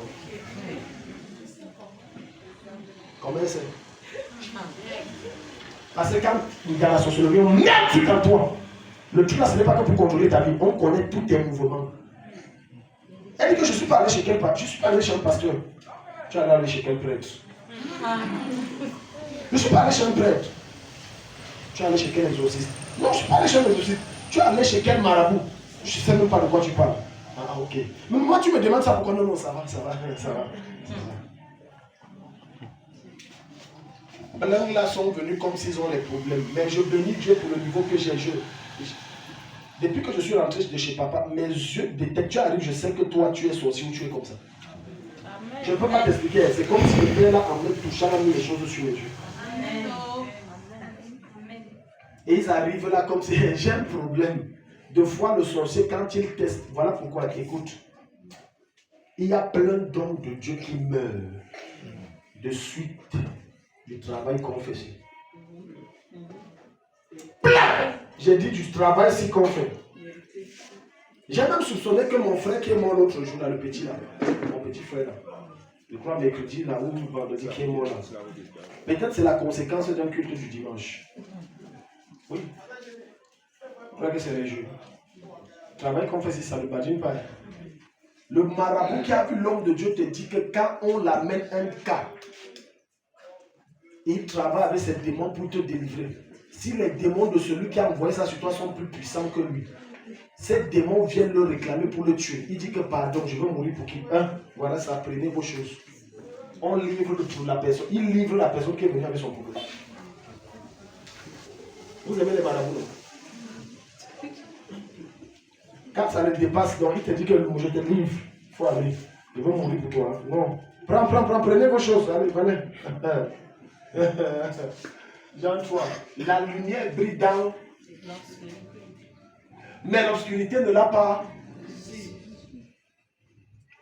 Comment c'est? Parce que quand dans la sociologie, on met un truc en toi. Le truc là, ce n'est pas que pour contrôler ta vie, on connaît tous tes mouvements. Elle dit que je ne suis pas allé chez quel pasteur, je suis pas allé chez un pasteur. Tu es allé chez quel prêtre? Je ne suis pas allé chez un prêtre. Tu es allé chez quel exorciste? Non, je ne suis pas allé chez un exorciste. Tu es allé chez quel marabout? Je ne sais même pas de quoi tu parles. Ah, ok. Mais moi, tu me demandes ça pourquoi? Non, ça va. Plein là sont venus comme s'ils ont les problèmes. Mais je bénis Dieu pour le niveau que j'ai. Depuis que je suis rentré de chez papa, mes yeux détectent. Tu arrives, je sais que toi, tu es sorcier ou tu es comme ça. Amen. Je ne peux pas t'expliquer. C'est comme si le Père là, en me touchant, a mis les choses sur mes yeux. Amen. Et ils arrivent là comme si j'ai un problème. De fois, le sorcier, quand il teste, voilà pourquoi, écoute, il y a plein d'hommes de Dieu qui meurent de suite du travail qu'on fait. Plein! J'ai dit du travail si qu'on fait. J'ai même soupçonné que mon frère qui est mort l'autre jour, là, le petit là, mon petit frère là, je crois mercredi là, ou vendredi qui est mort là. Peut-être c'est la conséquence d'un culte du dimanche. Oui. Je crois que c'est les jeux. Le travail qu'on fait, si ça ne badine pas. Le marabout qui a vu l'homme de Dieu te dit que quand on l'amène un cas, il travaille avec ses démons pour te délivrer. Si les démons de celui qui a envoyé ça sur toi sont plus puissants que lui, ces démons viennent le réclamer pour le tuer. Il dit que pardon, je veux mourir pour qui? Voilà ça, prenez vos choses. On livre pour la personne. Il livre la personne qui est venue avec son problème. Vous aimez les marabouts? Quand ça le dépasse, donc il te dit que je te livre. Il faut aller. Je veux mourir pour toi. Non. Prenez vos choses. Allez, prenez. Jean 3. La lumière brille dans. Mais l'obscurité ne l'a pas.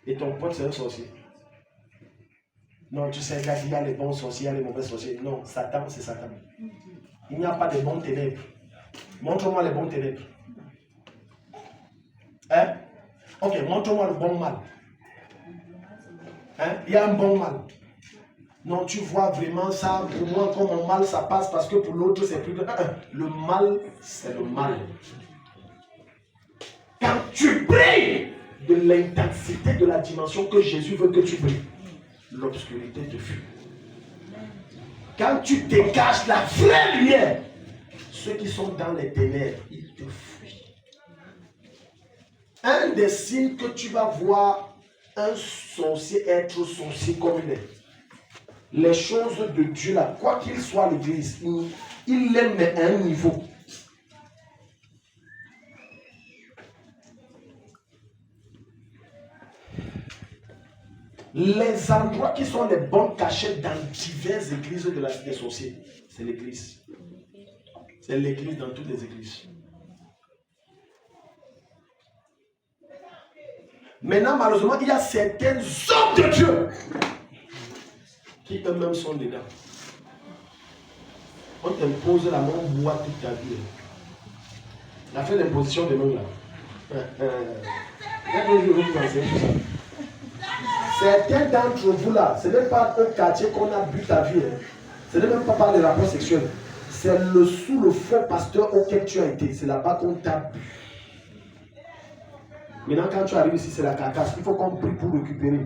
Et ton pote, c'est un sorcier. Non, tu sais, il y a les bons sorciers, il y a les mauvais sorciers. Non, Satan, c'est Satan. Il n'y a pas de bons ténèbres. Montre-moi les bons ténèbres. Hein? Ok, montre-moi le bon mal. Hein? Il y a un bon mal. Non, tu vois vraiment ça, pour moi, comme un mal, ça passe parce que pour l'autre, c'est plus que... Le mal, c'est le mal. Quand tu brilles de l'intensité de la dimension que Jésus veut que tu brilles, l'obscurité te fuit. Quand tu dégages la vraie lumière, ceux qui sont dans les ténèbres, ils te fuient. Un des signes que tu vas voir un sorcier être sorcier comme il est. Les choses de Dieu là, quoi qu'il soit l'église, il l'aime à un niveau. Les endroits qui sont les bonnes cachettes dans diverses églises des sorciers, c'est l'église. C'est l'église dans toutes les églises. Maintenant, malheureusement, il y a certains hommes de Dieu qui eux-mêmes sont dedans. On t'impose la main bois toute ta vie. La fait l'imposition de nous là. Certains d'entre vous là, ce n'est pas au quartier qu'on a bu ta vie. Ce n'est même pas par les rapports sexuels. C'est sous le faux pasteur auquel tu as été. C'est là-bas qu'on t'a bu. Maintenant, quand tu arrives ici, c'est la carcasse. Il faut qu'on prie pour récupérer.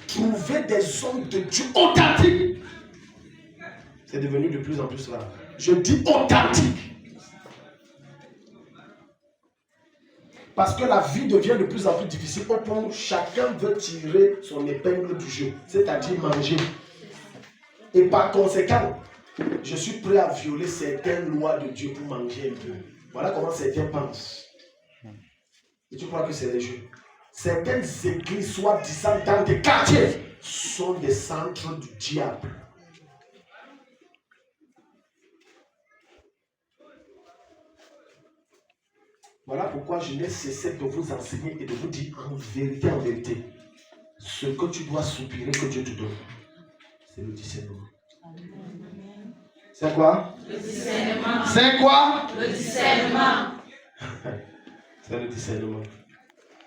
Trouver des hommes de Dieu authentiques. C'est devenu de plus en plus rare. Je dis authentique. Parce que la vie devient de plus en plus difficile. Au point où chacun veut tirer son épingle du jeu. C'est-à-dire manger. Et par conséquent, je suis prêt à violer certaines lois de Dieu pour manger un peu. Voilà comment certains pensent. Et tu crois que c'est les jeux. Certaines églises, soi-disant dans des quartiers, sont des centres du diable. Voilà pourquoi je n'ai cessé de vous enseigner et de vous dire en vérité, ce que tu dois soupirer que Dieu te donne. C'est le discernement. C'est quoi? Le discernement. C'est quoi? Le discernement. C'est le discernement.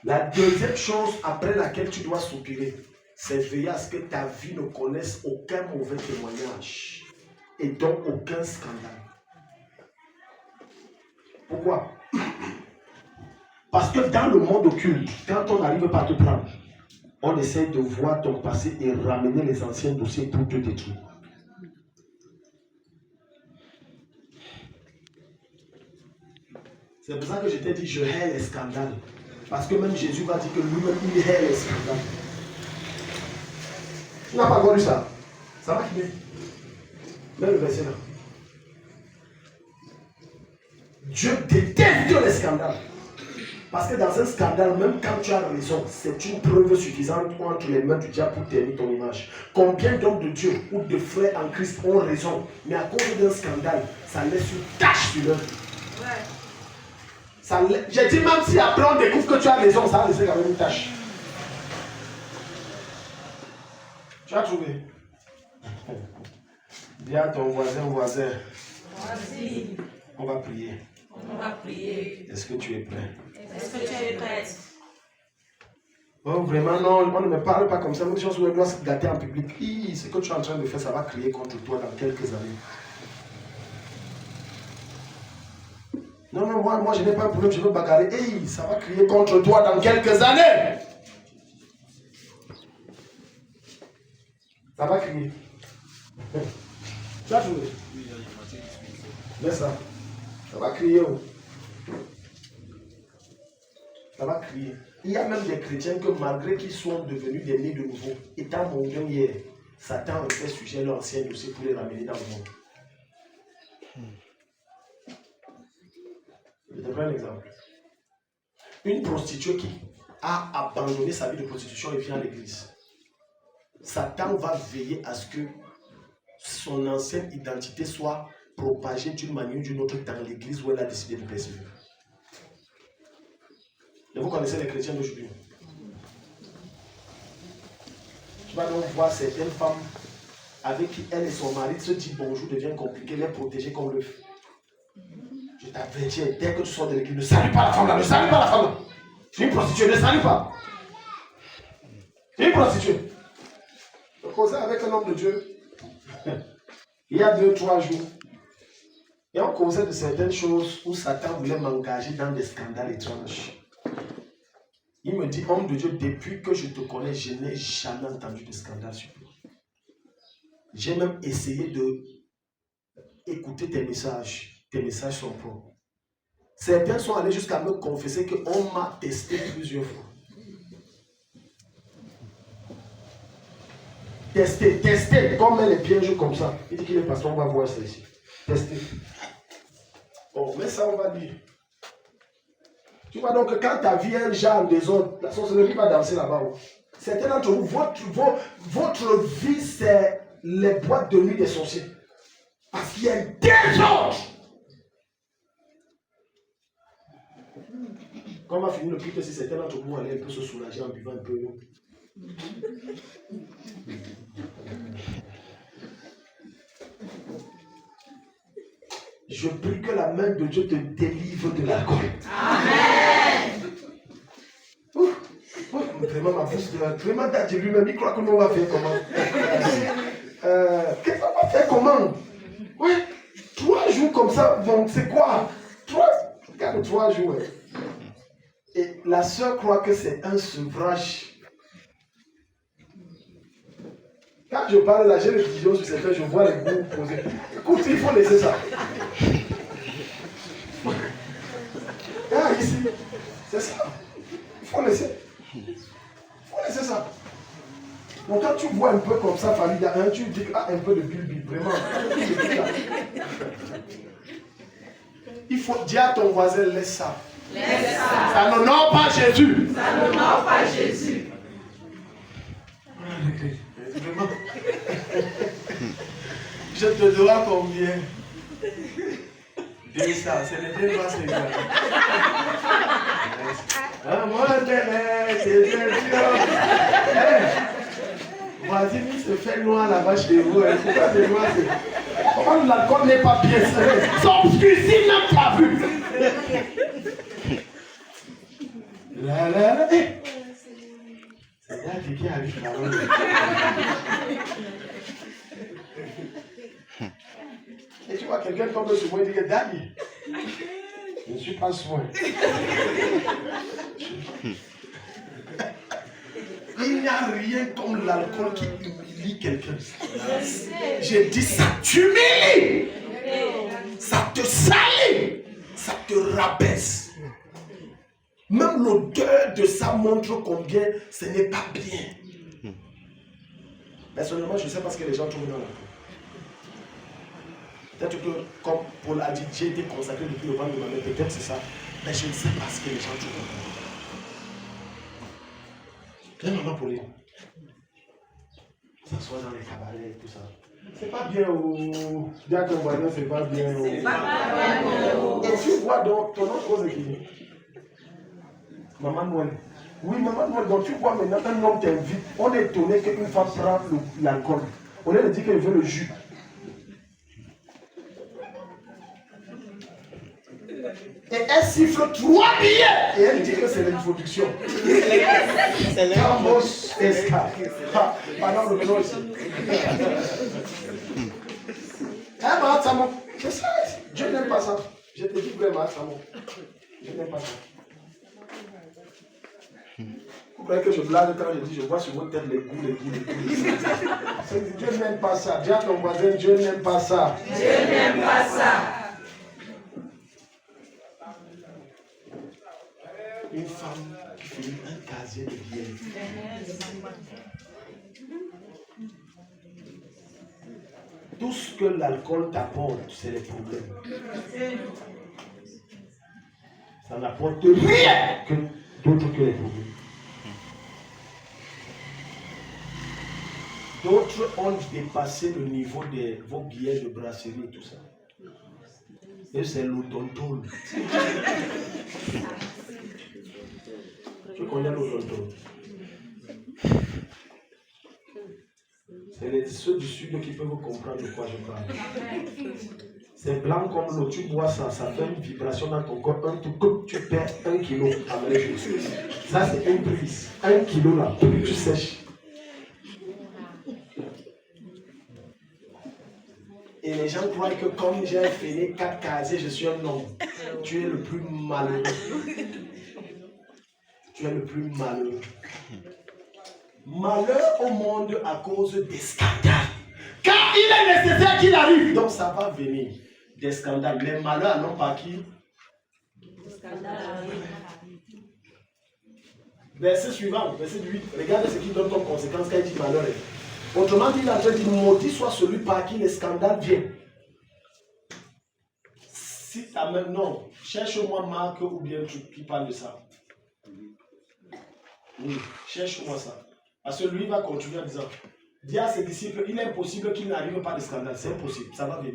La deuxième chose après laquelle tu dois soupirer, c'est veiller à ce que ta vie ne connaisse aucun mauvais témoignage et donc aucun scandale. Pourquoi? Parce que dans le monde occulte, quand on n'arrive pas à te prendre, on essaie de voir ton passé et ramener les anciens dossiers pour te détruire. C'est pour ça que je t'ai dit, je hais les scandales. Parce que même Jésus va dire que lui-même, il hait les scandales. Tu n'as pas encore lu ça? Ça va qui est? Même le verset là. Dieu déteste les scandales. Parce que dans un scandale, même quand tu as raison, c'est une preuve suffisante entre les mains du diable pour ternir ton image. Combien d'hommes de Dieu ou de frères en Christ ont raison, mais à cause d'un scandale, ça laisse une tache sur leur vie. J'ai dit même si après on découvre que tu as raison, ça va laisser quand même une tache. Tu as trouvé? Dis à ton voisin. Vas-y. On va prier. On va prier. Est-ce que tu es prêt? Est-ce que tu es prête? Oh, vraiment, non, on ne me parle pas comme ça. Même si on doit se gâter en public. Ce que tu es en train de faire, ça va crier contre toi dans quelques années. Non, moi je n'ai pas un problème, je veux bagarrer. Ça va crier contre toi dans quelques années. Ça va crier. Tu as trouvé? Laisse ça. Ça va crier. Ça va crier. Il y a même des chrétiens que malgré qu'ils soient devenus des nés de nouveau, étant mondiaux hier, Satan a fait sujet l'ancien dossier pour les ramener dans le monde. Je te prends un exemple. Une prostituée qui a abandonné sa vie de prostitution et vient à l'église. Satan va veiller à ce que son ancienne identité soit propagée d'une manière ou d'une autre dans l'église où elle a décidé de persévérer. Et vous connaissez les chrétiens d'aujourd'hui. Tu vas donc voir certaines femmes avec qui elle et son mari se disent bonjour devient compliqué, les protéger comme le fait. Je t'avertis, dès que tu sors de l'église, ne salue pas la femme là, ne salue pas la femme là. Tu es une prostituée, ne salue pas. Tu es une prostituée. Je causais avec un homme de Dieu il y a 2-3 jours. Et on causait de certaines choses où Satan voulait m'engager dans des scandales étranges. Il me dit, homme de Dieu, depuis que je te connais, je n'ai jamais entendu de scandale sur toi. J'ai même essayé de écouter tes messages. Tes messages sont propres. Certains sont allés jusqu'à me confesser qu'on m'a testé plusieurs fois. Testé, comme les pièges comme ça. Il dit qu'il est pasteur, on va voir ça ici. Testé. Bon, mais ça, on va dire. Tu vois donc que quand ta vie est un genre des autres, la sorcellerie va danser là-bas. Certains d'entre vous, votre vie, c'est les boîtes de nuit des sorciers. Parce qu'il y a un désordre. Quand on va finir le culte, si certains d'entre vous allaient un peu se soulager en buvant un peu. Je prie que la main de Dieu te délivre de l'alcool. Amen. Vraiment, ma bouche, vraiment, Dieu lui-même, il croit que nous on va faire comment? Qu'est-ce qu'on va faire comment? Ouais, 3 jours comme ça, donc c'est quoi? 3 jours. Et la sœur croit que c'est un sevrage. Quand je parle là, j'ai le vision sur cette feuilles, je vois les goûts posés. Écoute, il faut laisser ça. Ah, ici, c'est ça. Il faut laisser. C'est ça. Donc quand tu vois un peu comme ça, famille, tu dis un peu de bilbi, vraiment. Il faut dire à ton voisin, laisse ça. Laisse ça. Ça n'honore pas Jésus. Ça n'honore pas Jésus. Vraiment. Je te dois combien? 200, c'est les 2 mois, c'est égal. Moi, c'est bien sûr. Voisine, il se fait noir là-bas chez vous. Pourquoi c'est noir? Comment l'alcool n'est pas bien serré? Son fusil n'a pas vu. Là, là, là. C'est là qui arrive là-bas. Et tu vois, quelqu'un tombe sur moi et dit que Daddy, je ne suis pas soin. Il n'y a rien comme l'alcool qui humilie quelqu'un. J'ai dit, ça t'humilie, ça te salit, ça te rabaisse. Même l'odeur de ça montre combien ce n'est pas bien. Personnellement, je ne sais pas ce que les gens trouvent dans l'alcool. Peut-être que, comme Paul a dit, j'ai été consacré depuis le ventre de ma mère, peut-être c'est ça. Mais je ne sais pas ce que les gens trouvent. Viens, maman Pauline. Ça soit dans les cabarets et tout ça. C'est pas bien au. Dis à ton voisin, c'est pas bien au. C'est pas bien. Et tu vois donc, ton autre chose est qui? Maman Noël. Oui, maman Noël, donc tu vois maintenant, un homme t'invite. On est étonné qu'une femme prend l'alcool. On est de dire qu'elle veut le jus. Et elle siffle 3 billets. Et elle dit que c'est l'introduction. C'est Campos Esca. Pendant le nom aussi. Hein, Mahatamo? C'est ça. Dieu n'aime pas ça. Je te dis vraiment, Mahatamo. Je n'aime pas ça. Vous croyez que je blague quand je dis, je vois sur votre tête les goûts. Dieu n'aime pas ça. Dis à ton voisin, Dieu n'aime pas ça. Dieu n'aime pas ça. Une femme qui finit un casier de billets. Tout ce que l'alcool t'apporte, c'est les problèmes. Ça n'apporte rien d'autre que les problèmes. D'autres ont dépassé le niveau de vos billets de brasserie et tout ça. Et c'est l'autontone. Tu connais l'autontone? C'est ceux du sud qui peuvent comprendre de quoi je parle. C'est blanc comme l'eau. Tu bois ça, ça fait une vibration dans ton corps. Un tout coup, tu perds 1 kilo à les jours. Ça, c'est une prise. 1 kilo là, plus tu sèches. Et les gens croient que comme j'ai fait 4 casiers, je suis un homme. Tu es le plus malheureux. Tu es le plus malheureux. Malheur au monde à cause des scandales. Car il est nécessaire qu'il arrive. Donc ça va venir. Des scandales. Mais malheur non pas qui? Verset suivant, verset 8. Regardez ce qu'il donne comme conséquence quand il dit malheur. Autrement dit, il est en train de dire, maudit soit celui par qui les scandales viennent. Si ta main, non, cherche-moi Marc ou bien tu parles de ça. Oui, cherche-moi ça. Parce que lui va continuer en disant, dis à ses disciples, il est impossible qu'il n'arrive pas de scandale. C'est impossible, ça va venir.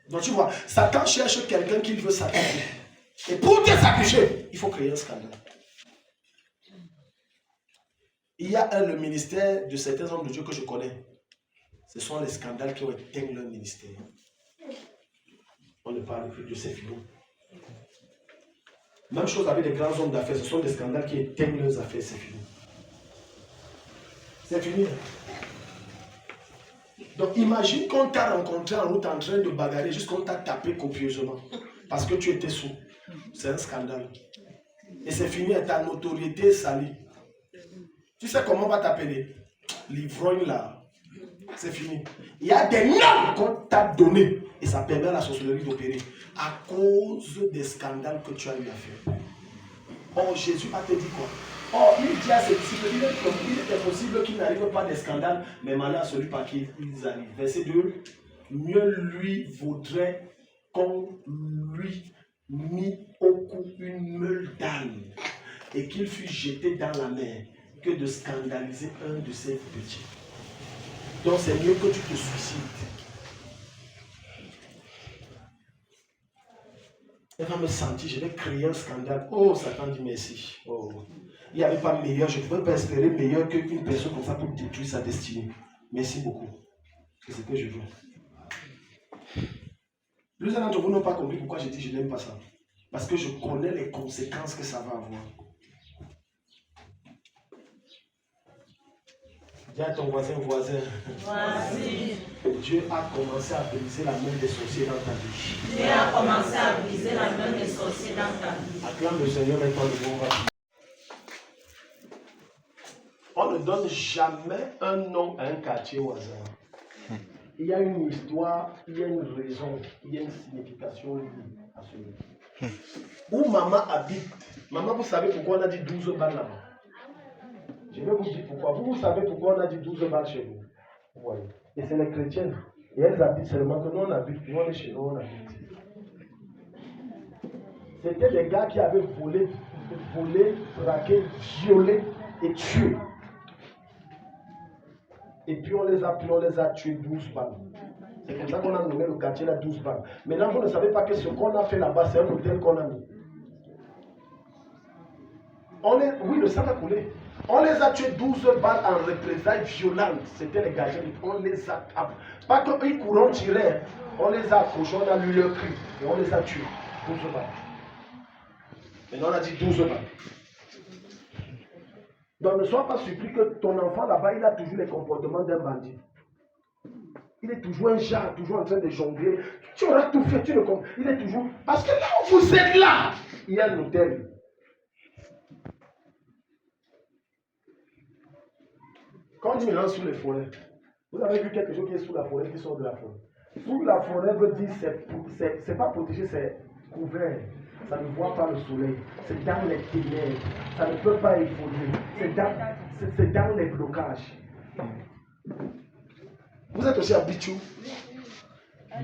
Donc tu vois, Satan cherche quelqu'un qu'il veut s'attaquer. Et pour te sacrifier, il faut créer un scandale. Il y a le ministère de certains hommes de Dieu que je connais. Ce sont les scandales qui ont éteint leur ministère. On ne parle plus de ces filons. Même chose avec les grands hommes d'affaires, ce sont des scandales qui éteignent leurs affaires, c'est fini. C'est fini. Donc imagine qu'on t'a rencontré en route en train de bagarrer, juste qu'on t'a tapé copieusement. Parce que tu étais sous. C'est un scandale. Et c'est fini, ta notoriété salie. Tu sais comment on va t'appeler? L'ivrogne là. C'est fini. Il y a des noms qu'on t'a donnés. Et ça permet à la sorcellerie d'opérer. À cause des scandales que tu as eu à faire. Oh, Jésus a te dit quoi? Oh, il dit à ses disciples, il était possible qu'il n'arrive pas des scandales, mais malheur à celui par qui ils arrivent. Verset 2. Mieux lui vaudrait qu'on lui mit au cou une meule d'âne et qu'il fût jeté dans la mer que de scandaliser un de ses petits. Donc c'est mieux que tu te suicides. Elle va me sentir, je vais créer un scandale. Oh, Satan dit merci. Oh. Il n'y avait pas meilleur, je ne pouvais pas espérer meilleur qu'une personne comme ça pour détruire sa destinée. Merci beaucoup. C'est ce que je veux. Plusieurs d'entre vous n'ont pas compris pourquoi j'ai dit je n'aime pas ça. Parce que je connais les conséquences que ça va avoir. Dis à ton voisin. Voici. Dieu a commencé à briser la main des sorciers dans ta vie. Dieu a commencé à briser la main des sorciers dans ta vie. Acclame le Seigneur maintenant de bon va. On ne donne jamais un nom à un quartier au hasard. Il y a une histoire, il y a une raison, il y a une signification liée à ce nom. Où maman habite, maman, vous savez pourquoi on a dit 12 balles là-bas? Je vais vous dire pourquoi. Vous savez pourquoi on a dit 12 balles chez vous? Vous voyez. Et c'est les chrétiennes. Et elles habitent seulement que nous on habite, puis on est chez nous, on habite. C'était des gars qui avaient volé, braqué, violé et tué. Et puis on les a tués 12 balles. C'est comme ça qu'on a nommé le quartier là 12 balles. Maintenant vous ne savez pas que ce qu'on a fait là-bas, c'est un hôtel qu'on a mis. Oui, le sang a coulé. On les a tués 12 balles en représailles violentes. C'était les gardiens. On les a tapés. Pas qu'ils courant tiraient. On les a accrochés, on a lu leur cri. Et on les a tués. 12 balles. Maintenant on a dit 12 balles. Donc ne sois pas surpris que ton enfant là-bas, il a toujours les comportements d'un bandit. Il est toujours un chat, toujours en train de jongler. Tu auras tout fait, tu ne comprends. Il est toujours... Parce que là où vous êtes là, il y a un hôtel. Quand on dit maintenant sous les forêts, vous avez vu quelque chose qui est sous la forêt, qui sort de la forêt. Sous la forêt veut dire c'est pas protégé, c'est couvert. Ça ne voit pas le soleil. C'est dans les ténèbres. Ça ne peut pas évoluer. C'est dans les blocages. Vous êtes aussi à Bichou.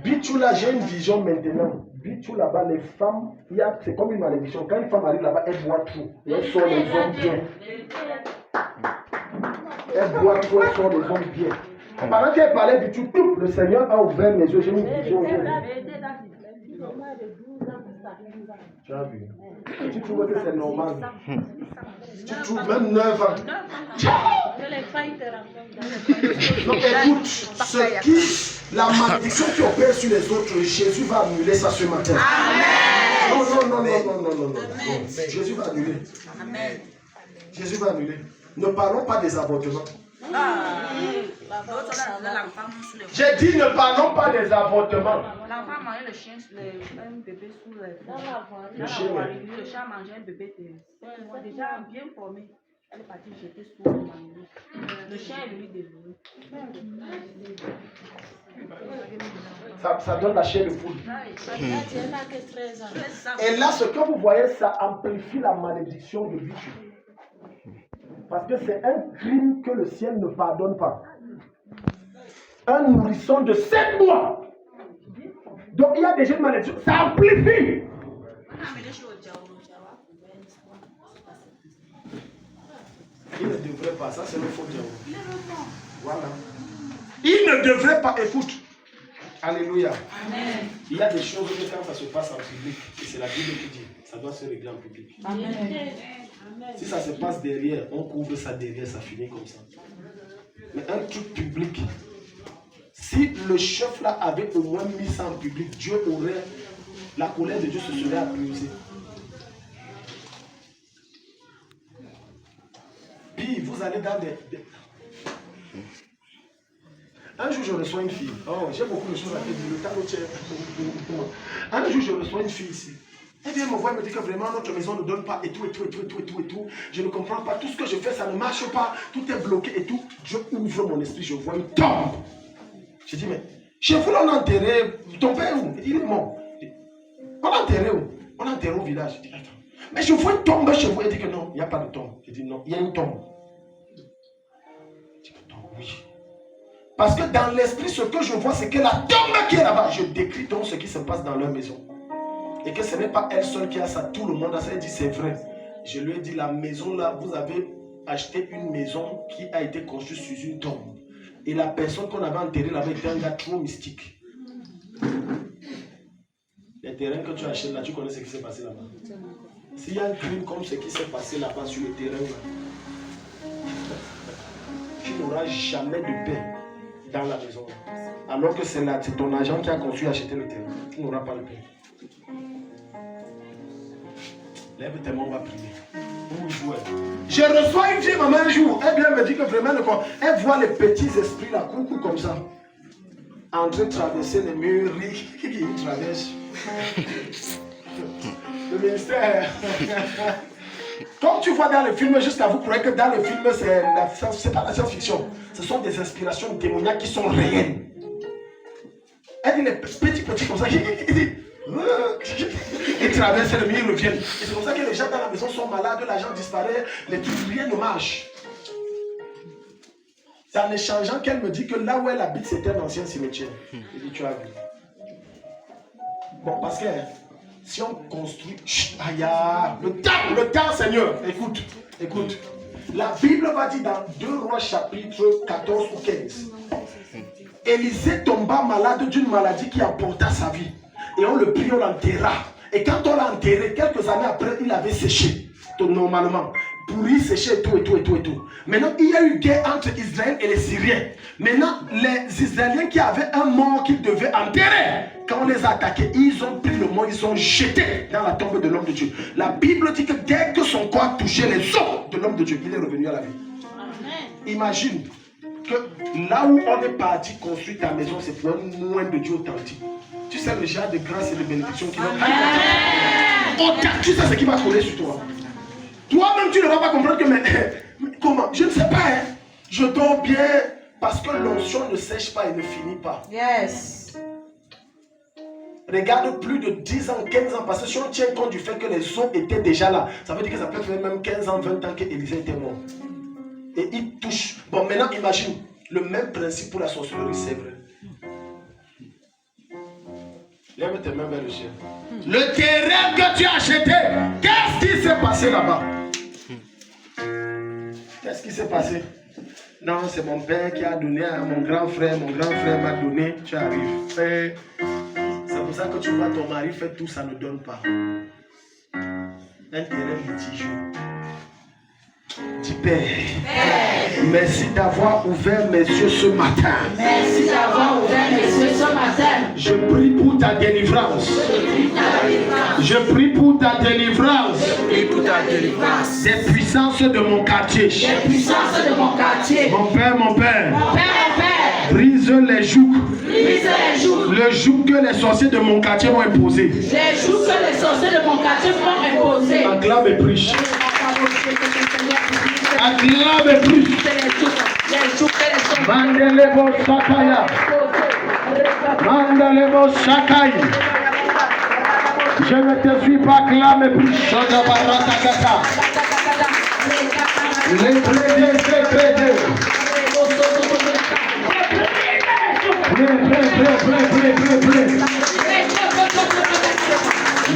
Bichou là, j'ai une vision maintenant. Bichou là-bas, les femmes, c'est comme une malédiction. Quand une femme arrive là-bas, elle boit tout. Et elle sort les hommes bien. Elle boit tout, elle sort les hommes bien. Pendant qu'elle parlait Bichou, tout, le Seigneur a ouvert mes yeux. J'ai une vision aujourd'hui. Tu as vu? Tu trouves que c'est normal? Tu trouves même 9 ans? Donc écoute, la malédiction qui opère sur les autres, Jésus va annuler ça ce matin. Amen. Non. Jésus va annuler. Amen. Jésus va annuler. Ne parlons pas des avortements. J'ai dit ne parlons pas des avortements. L'enfant mangeait le chien, un bébé sous le chien. Le chat mangeait un bébé déjà bien formé. Elle est partie jeter sous le manteau. Le chien est venu délivrer. Ça donne la chair de poule. Et là, ce que vous voyez, ça amplifie la malédiction de Bichou. Parce que c'est un crime que le ciel ne pardonne pas. Un nourrisson de 7 mois. Donc il y a déjà une malédiction. Ça amplifie. Il ne devrait pas. Ça, c'est le faux diable. Voilà. Il ne devrait pas. Écoute. Alléluia. Amen. Il y a des choses que quand ça se passe en public, et c'est la Bible qui dit, ça doit se régler en public. Amen. Si ça se passe derrière, on couvre ça derrière, ça finit comme ça. Mais un truc public, si le chef là avait au moins mis ça en public, Dieu aurait, la colère de Dieu se serait apaisée. Puis vous allez dans des... Un jour je reçois une fille. Oh, j'ai beaucoup de choses à te dire. Le temps un jour je reçois une fille ici. Elle vient me voir et me dit que vraiment notre maison ne donne pas et tout. Je ne comprends pas. Tout ce que je fais, ça ne marche pas. Tout est bloqué et tout. Je ouvre mon esprit, je vois une tombe. Je dis, mais chez vous, on a enterré. Ton père où? Il est mort. On a enterré où? On a enterré au village. Je dis, attends. Mais je vois une tombe chez vous. Elle dit que non, il n'y a pas de tombe. Je dis, non, il y a une tombe. Je dis, oui. Parce que dans l'esprit, ce que je vois, c'est que la tombe qui est là-bas, je décris donc ce qui se passe dans leur maison. Et que ce n'est pas elle seule qui a ça, tout le monde a ça. Elle dit, c'est vrai. Je lui ai dit, la maison là, vous avez acheté une maison qui a été construite sur une tombe. Et la personne qu'on avait enterrée là-bas était un gars trop mystique. Les terrains que tu achètes là, tu connais ce qui s'est passé là-bas. S'il y a un crime comme ce qui s'est passé là-bas sur le terrain là, tu n'auras jamais de paix dans la maison. Alors que c'est ton agent qui a construit et acheté le terrain. Tu n'auras pas de paix. Lève tes mains, on va prier. Je reçois une vieille maman un jour. Elle vient me dire que vraiment, elle voit les petits esprits là, coucou comme ça, en train de traverser les murs. Qui traverse le ministère. Comme tu vois dans le film, jusqu'à vous croyez que dans le film, c'est pas la science-fiction. Ce sont des inspirations démoniaques qui sont réelles. Elle dit les petits comme ça. Ils traversent le mur, ils reviennent. Et c'est comme ça que les gens dans la maison sont malades, l'argent disparaît, les trucs, rien ne marche. C'est en échangeant qu'elle me dit que là où elle habite, c'était un ancien cimetière. Je dis, tu as vu. Bon, parce que si on construit... Le temps, Seigneur, écoute. La Bible va dire dans 2 Rois chapitre 14 ou 15. Élisée tomba malade d'une maladie qui emporta sa vie. Et on le prit, on l'enterra. Et quand on l'a enterré, quelques années après, il avait séché. Normalement. Pourri, séché et tout. Maintenant, il y a eu guerre entre Israël et les Syriens. Maintenant, les Israéliens qui avaient un mort qu'ils devaient enterrer, quand on les a attaqués, ils ont pris le mort, ils ont jeté dans la tombe de l'homme de Dieu. La Bible dit que dès que son corps touchait les os de l'homme de Dieu, il est revenu à la vie. Imagine que là où on est parti construire ta maison, c'est pour un moyen de Dieu authentique. Tu sais le genre de grâce et de bénédiction qui va... Tu sais ce qui va coller sur toi. Toi-même, tu ne vas pas comprendre que... Mais comment? Je ne sais pas. Hein. Je dors bien parce que l'onction ne sèche pas et ne finit pas. Yes. Regarde plus de 10 ans, 15 ans. Parce que si on tient compte du fait que les os étaient déjà là, ça veut dire que ça peut faire même 15 ans, 20 ans qu'Élisée était mort. Et il touche. Bon, maintenant, imagine. Le même principe pour la sorcellerie, c'est vrai. Lève tes mains vers le ciel. Le terrain que tu as acheté, qu'est-ce qui s'est passé là-bas? Qu'est-ce qui s'est passé? Non, c'est mon père qui a donné à mon grand frère. Mon grand frère m'a donné. Tu arrives. C'est pour ça que tu vois ton mari fait tout, ça ne donne pas. Un terrain litigieux. Dis Père, merci d'avoir ouvert mes yeux ce matin. Merci d'avoir ouvert mes yeux ce matin. Je prie pour ta délivrance. Je prie pour ta délivrance. Des puissances de mon quartier. Des puissances de mon quartier. Mon Père, Mon Père. brise les jougs. Brise les jougs. Le joug que les sorciers de mon quartier m'ont imposé. Les jougs que les sorciers de mon quartier m'ont imposé. Acclame et prie. Acclame et prie. Mandelebo Sakaya. Mandelebo Sakai. Je ne te suis pas, acclame et prie. Soda Baratakata. Les prédés.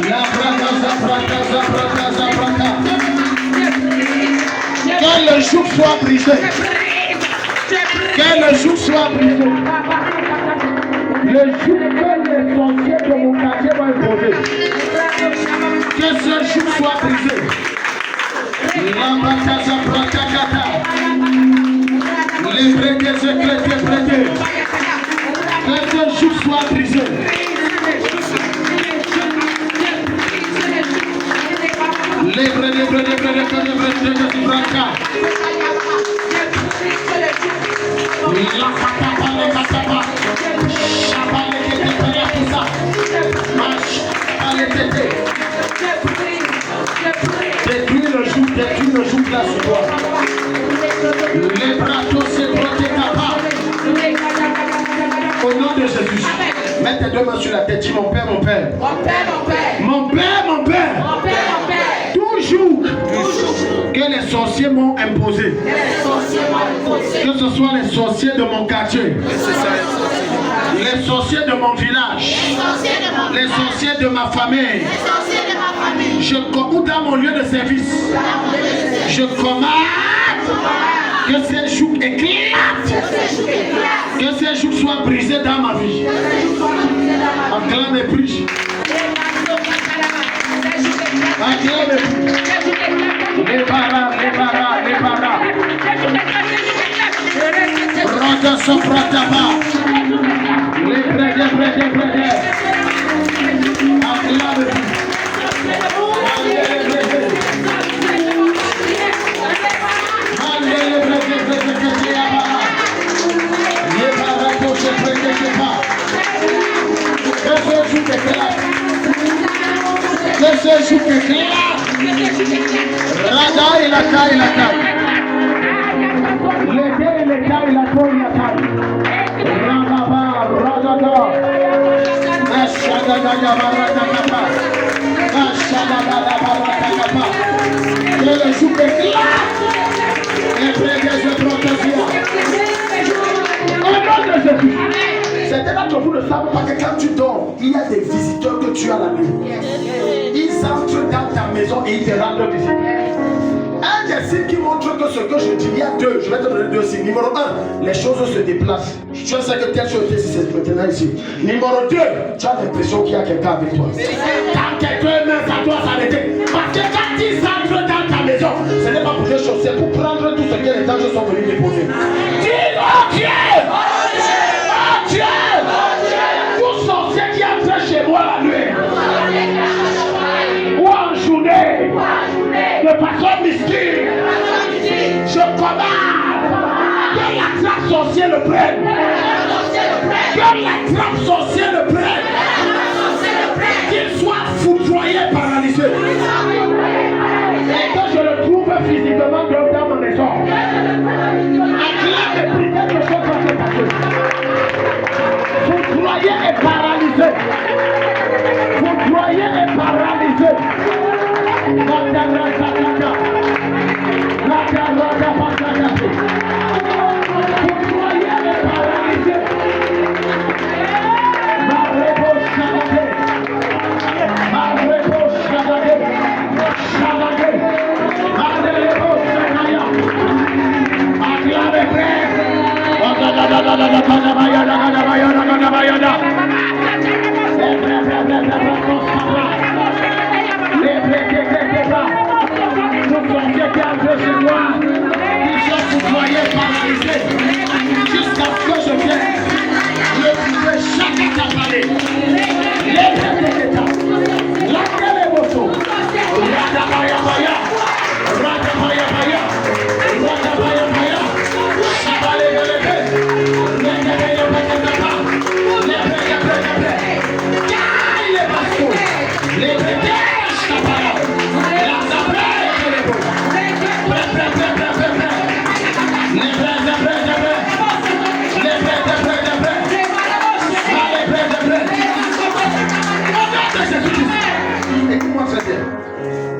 La que le joug soit brisé. Que le joug soit brisé. Le joug que les sorciers de mon quartier vont imposer. Que Que ce joug soit brisé. La bataille pratakata. Les prêtés secrets prêtés. Que ce joug soit brisé. Les prêtés la patapa, les patapa. Chapa, les tétés, tout ça. Marche, les tétés. Détruis le joug là sur toi. Les bras se protègent. Au nom de Jésus. Mets tes deux mains sur la tête. Dis mon Père, mon Père. Mon Père, mon Père. Mon Père, mon Père. Mon Père, mon Père. Toujours que les sorciers m'ont imposé. Que ce soit les sorciers de mon quartier. Les sorciers de mon village. Les sorciers de ma famille. Ou dans mon lieu de service. Je commande que ces jougs éclatent. Que ces jougs soient brisés dans ma vie. Acclame et prie. Acclame et prie. Les barras. Roda soprataba. Les prêtés. Acclame et prie. Que ce joug éclate. Rada et la caille. Que le joug éclate. Certains d'entre vous ne savent pas que quand tu dors, il y a des visiteurs que tu as la nuit. Ils entrent dans ta maison et ils te rendent visite. Un des signes qui montre que ce que je dis, il y a deux. Je vais te donner deux signes. Numéro 1, les choses se déplacent. Tu sais que telle chose est ici, c'est maintenant ici. Numéro 2, tu as l'impression qu'il y a quelqu'un avec toi. Quand quelqu'un met à toi s'arrêter. Parce que quand ils entrent dans ta maison, ce n'est pas pour des choses, c'est pour prendre tout ce que les anges sont venus déposer. Dis, oh Dieu! Dieu! Tout sorcier qui entre chez moi la nuit, ou en journée, de façon mystique, je commande que la trappe sorcière le prenne. Que la trappe sorcière le prenne. Qu'il soit foudroyé, paralysé. Et que je le trouve physiquement dans ma maison. Acclame et prie, quelque chose va se passer. Foudroyé et paralysé. Foudroyé et paralysé.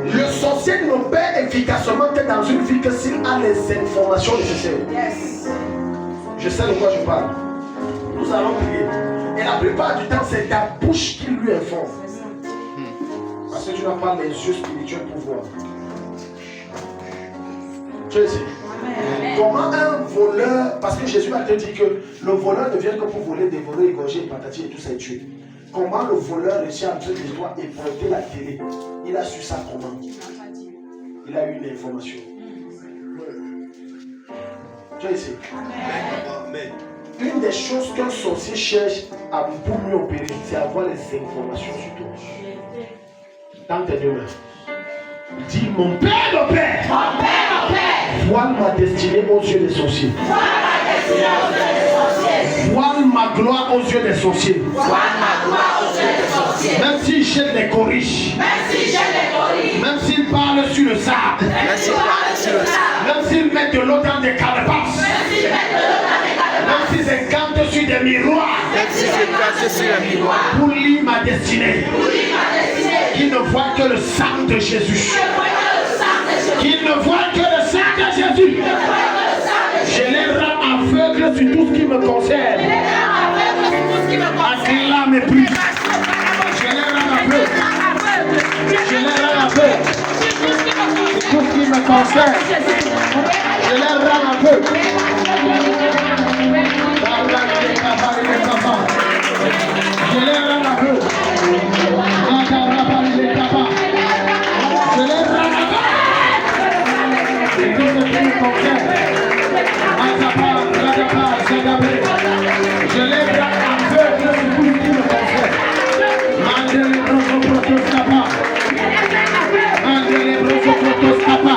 Le sorcier n'opère efficacement que dans une vie que s'il a les informations nécessaires. Yes. Je sais de quoi je parle. Nous allons prier. Et la plupart du temps, c'est ta bouche qui lui informe. Parce que tu n'as pas les yeux spirituels pour voir. Tu sais, comment un voleur, parce que Jésus a te dit que le voleur ne vient que pour voler, dévorer, égorger, patati et tout ça et tuer. comment le voleur réussit à entrer chez toi et porter la télé. Il a su ça comment? Il a eu une information. Tu es ici. Amen. Une des choses qu'un sorcier cherche pour mieux opérer, c'est avoir les informations sur toi. Dans tes deux mains. Dis mon Père, mon Père. Mon Père, mon Père. Voile ma destinée aux yeux des sorciers. Vois ma destinée aux yeux des sorciers. Voile ma gloire aux yeux des sorciers. Vois ma gloire aux yeux des sorciers. Même s'ils jettent les corriges. Même si je les corrige. Même s'ils parlent sur le sable. Même si je parle sur le sable. Même s'ils mettent de l'eau dans des calebasses. Même si je mets de l'eau dans mes calebasses. Même s'ils incantent sur des miroirs. Même si je cache sur le miroir. Pour lire ma destinée. Pour lire ma destinée. Qui ne voit que le sang de Jésus. Je vois que le sang de Jésus. Qui ne voit que le sang de Jésus. Je vois que le sang de Jésus. Je les rends aveugles sur tout ce qui me concerne. Je les rends aveugles sur tout ce qui me concerne. Acclame et prie. Je les rends aveugles. Je les rends aveugles. Tout ce qui me concerne. Je les rends aveugles. Je les rends aveugles. Je les rends aveugles. Et tout ce qui me concerne. Je les rends aveugles sur tout ce qui me concerne. Mandele broso protos kapa. Mandele broso protos kapa.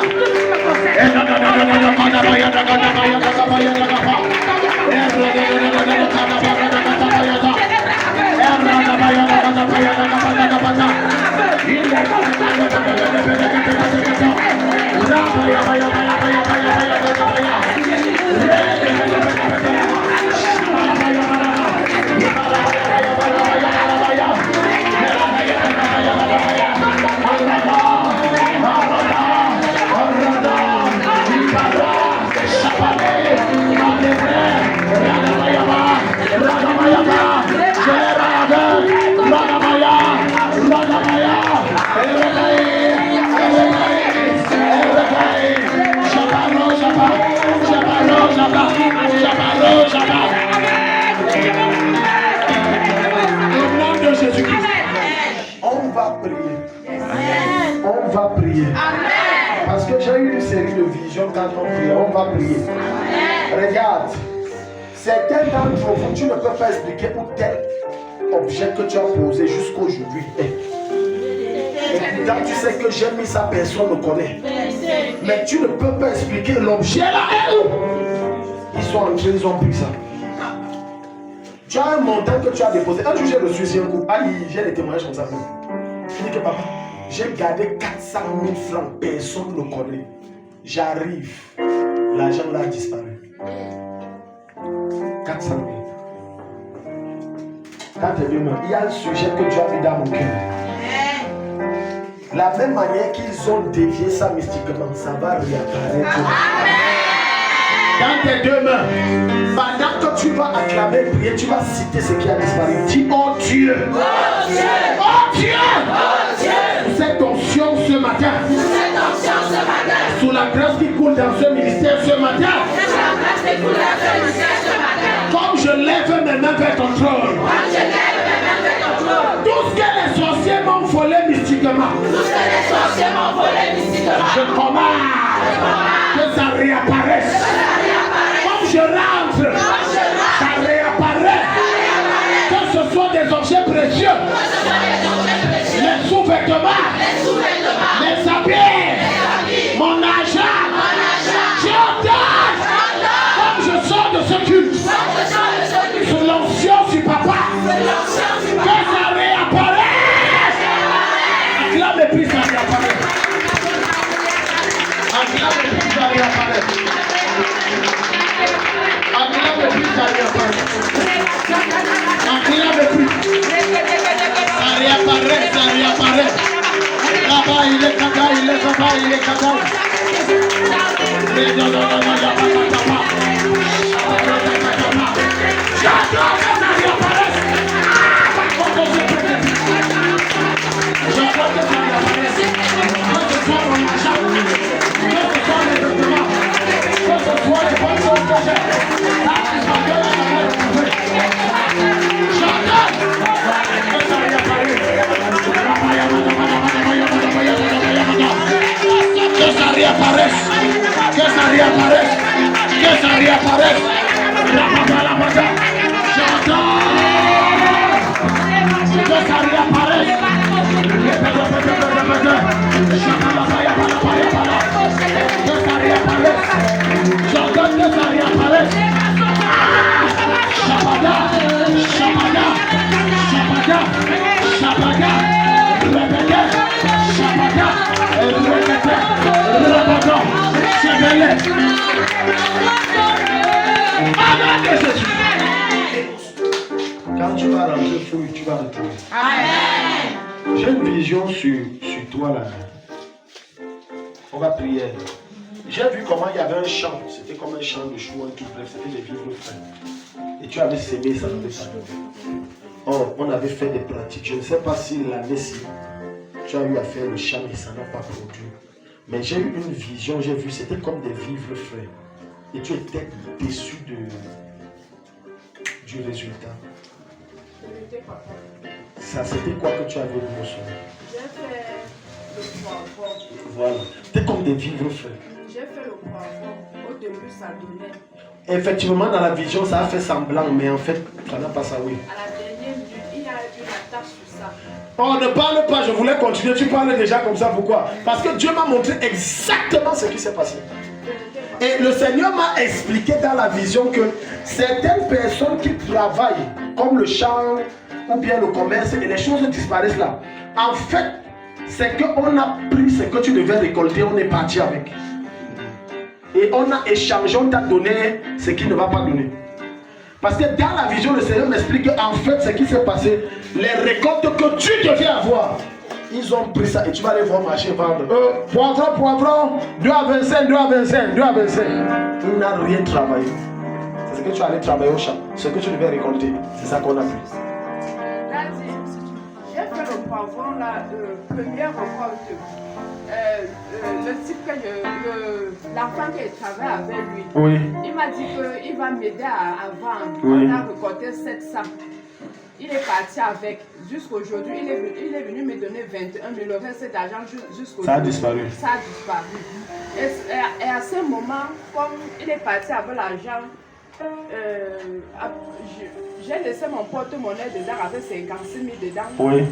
On va prier. On va prier. Parce que j'ai eu une série de visions quand on prie. On va prier. Regarde. Certains d'entre vous, tu ne peux pas expliquer où tel objet que tu as posé jusqu'aujourd'hui est. Et pourtant, tu sais que j'ai mis ça, personne ne connaît. Mais tu ne peux pas expliquer l'objet là est où. Ils sont entrés, ils ont pris ça. Tu as un montant que tu as déposé. Un jour, j'ai reçu un coup. J'ai des témoignages comme ça. Je dis que papa, j'ai gardé 400 000 francs. Personne ne connaît. J'arrive. L'argent là a disparu. 400 000. Quand tu es venu, il y a un sujet que tu as mis dans mon cœur. La même manière qu'ils ont dévié ça mystiquement, ça va réapparaître. Dans tes deux mains, pendant que tu vas acclamer, prier, tu vas citer ce qui a disparu. Dis, oh Dieu, Oh Dieu, oh Dieu, oh Dieu, cette onction ce matin, cette onction ce matin, sous la grâce qui coule dans ce ministère ce matin, cette grâce qui coule dans ce ministère ce matin, comme je lève mes mains vers ton trône, quand je lève mes mains vers ton trône, tout ce que les sorciers m'ont volé mystiquement, tout ce que les sorciers m'ont volé mystiquement, je commande que ça réapparaisse. Comme je rentre, ça réapparaît. Que ce soit des objets précieux, les sous-vêtements, les habits, mon argent, je donne. Comme je sors de ce culte, sous l'onction du papa, que ça réapparaisse. Acclame et puis ça réapparaît. Acclame et puis ça réapparaît. Acclame et puis ça réapparaît. Acclame et puis. Ça réapparaît, ça réapparaît. Là-bas, il est kaka, il est kaka, il est kaka. J'adore que ça réapparaisse. J'adore que ça réapparaisse. Que ce soit mon argent, que ce soit les vêtements, que ce soit les bonnes choses que j'ai. Ça, c'est ce que la manière de trouver. J'adore que ça de Jésus. Quand tu vas rentrer, tu vas retourner. Amen. J'ai une vision sur toi là. On va prier. J'ai vu comment il y avait un champ. C'était comme un champ de choux, un tout bref. C'était des vivres frais. Et tu avais semé, ça n'avait pas donné. Or, on avait fait des pratiques. Je ne sais pas si l'année-ci, tu as eu à faire le champ et ça n'a pas produit. Mais j'ai eu une vision, j'ai vu, c'était comme des vivres frais. Et tu étais déçu du résultat. Ça, c'était quoi que tu avais vu au sommet? J'ai fait le poivron. Voilà. C'était comme des vivres frais. J'ai fait le poivron. Au début, ça donnait. Effectivement, dans la vision, ça a fait semblant, mais en fait, ça n'a pas ça, oui. À la dernière minute, il y a eu la tâche sur ça. Oh, ne parle pas, je voulais continuer. Tu parles déjà comme ça, pourquoi? Parce que Dieu m'a montré exactement ce qui s'est passé. Et le Seigneur m'a expliqué dans la vision que certaines personnes qui travaillent, comme le champ ou bien le commerce, et les choses disparaissent là. En fait, c'est qu'on a pris ce que tu devais récolter, on est parti avec. Et on a échangé, on t'a donné ce qui ne va pas donner. Parce que dans la vision, le Seigneur m'explique qu'en fait, ce qui s'est passé, les récoltes que tu devais avoir, ils ont pris ça et tu vas aller voir marcher vendre. Poivron, 2 à 25, 2 à 25, 2 à 25. Il n'a rien travaillé. C'est ce que tu allais travailler au champ. Ce que tu devais récolter, c'est ça qu'on a pris. J'ai fait le poivron là, première récolte. Le type l'enfant qui travaille avec lui, Oui. il m'a dit qu'il va m'aider à vendre. Oui. On a récolté 7 sacs. Il est parti avec. Jusqu'aujourd'hui, il est venu me donner 21 000. Le reste d'argent jusqu'aujourd'hui. Ça a disparu. Ça a disparu. Et à ce moment, comme il est parti avec l'argent, j'ai laissé mon porte-monnaie dedans avec 56 000 dedans. Oui.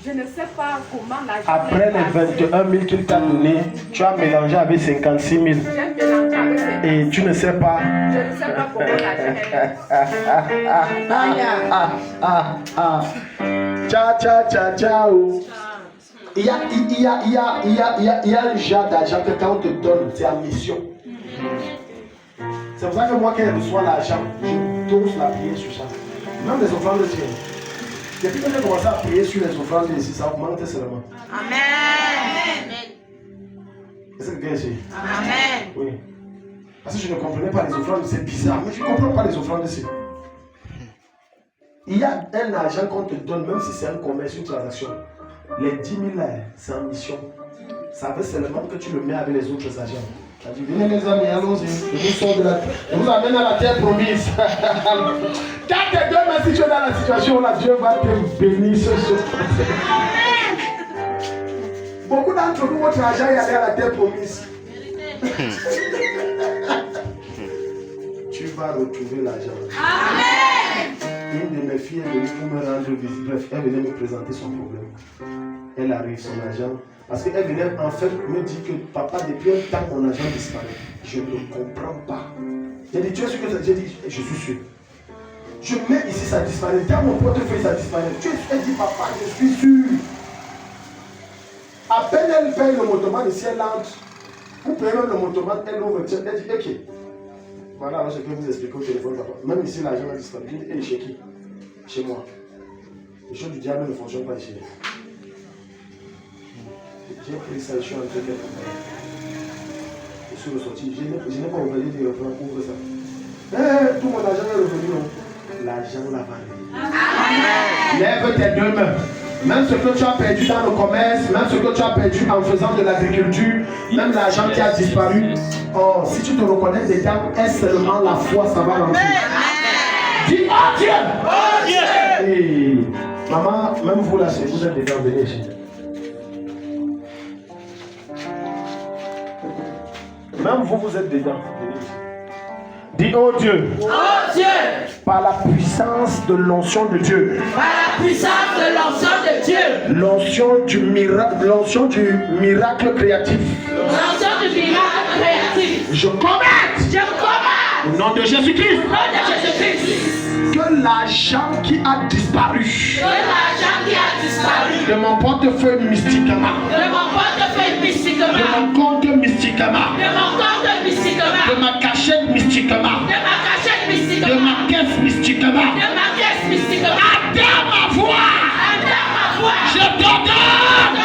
Je ne sais pas comment l'argent. Après les 21 000 qu'il t'a donné, tu as mélangé avec 56 000. J'ai mélangé avec 56 000. Et tu ne sais pas. Je ne sais pas comment l'argent est. Ciao. Il y a un genre d'argent que quand on te donne, c'est en mission. C'est pour ça que moi, quand je reçois l'argent, je dose la prière sur ça. Même les offrandes de Dieu. Depuis que j'ai commencé à prier sur les offrandes ici, ça augmente seulement. Amen. Est-ce que quelqu'un ici? Amen. Oui. Parce que je ne comprenais pas les offrandes, c'est bizarre, mais je ne comprends pas les offrandes ici. Il y a un argent qu'on te donne, même si c'est un commerce, une transaction. Les 10 000 là, c'est en mission. Ça veut seulement que tu le mets avec les autres agents. Tu as dit, venez mes amis, allons-y. Je vous amène à la terre promise. Quand tes deux mains, si tu es dans la situation là, Dieu va te bénir ce soir. Beaucoup d'entre vous, votre argent est allé à la terre promise. Tu vas retrouver l'argent. Amen. Une de mes filles est venue pour me rendre visite. Bref, elle venait me présenter son problème. Elle arrive, son argent. Parce qu'elle venait en fait me dire que papa, depuis un temps, mon argent disparaît. Je ne comprends pas. J'ai dit, tu es sûr que ça? J'ai dit, je suis sûr. Je mets ici, ça disparaît. Dans mon portefeuille, ça disparaît. Elle dit, papa, je suis sûr. À peine elle paye le motoman ici, elle entre. Pour payer même le motoman, elle ouvre. Elle dit, ok. Voilà, alors je peux vous expliquer au téléphone, papa. Même ici, l'argent a disparu. Je dis, elle est chez qui? Chez moi. Les choses du diable ne fonctionnent pas ici. J'ai pris ça, je suis entré quelque part. Je suis ressorti. Je n'ai pas ouvert les refrains, ouvre ça. Tout mon argent est revenu, non? L'argent là va revenir. Lève tes deux mains. Même ce que tu as perdu dans le commerce, même ce que tu as perdu en faisant de l'agriculture, même l'argent qui a disparu. Oh, si tu te reconnais dedans, est seulement la foi, ça va rentrer. Dis, oh Dieu! Oh Dieu! Hey, maman, même vous là, si vous êtes dedans, venez ici. Même vous, vous êtes dedans. Venez ici. Dis, oh Dieu! Oh Dieu! Par la puissance de l'onction de Dieu. Par la puissance de l'onction de Dieu. L'onction du miracle créatif. L'onction du miracle créatif. Je commande. Je commande. Au nom de Jésus-Christ. Au nom de Jésus-Christ. Que l'argent qui a disparu. De l'argent qui a disparu. De mon portefeuille mystiquement. De mon portefeuille mystiquement. De mon compte mystiquement. De mon compte mystiquement. De ma cachette mystiquement. De ma cachette De mystiquement. ma caisse mystiquement. De ma caisse mystiquement. Attends ma voix. Attends ma voix. Je t'ordonne.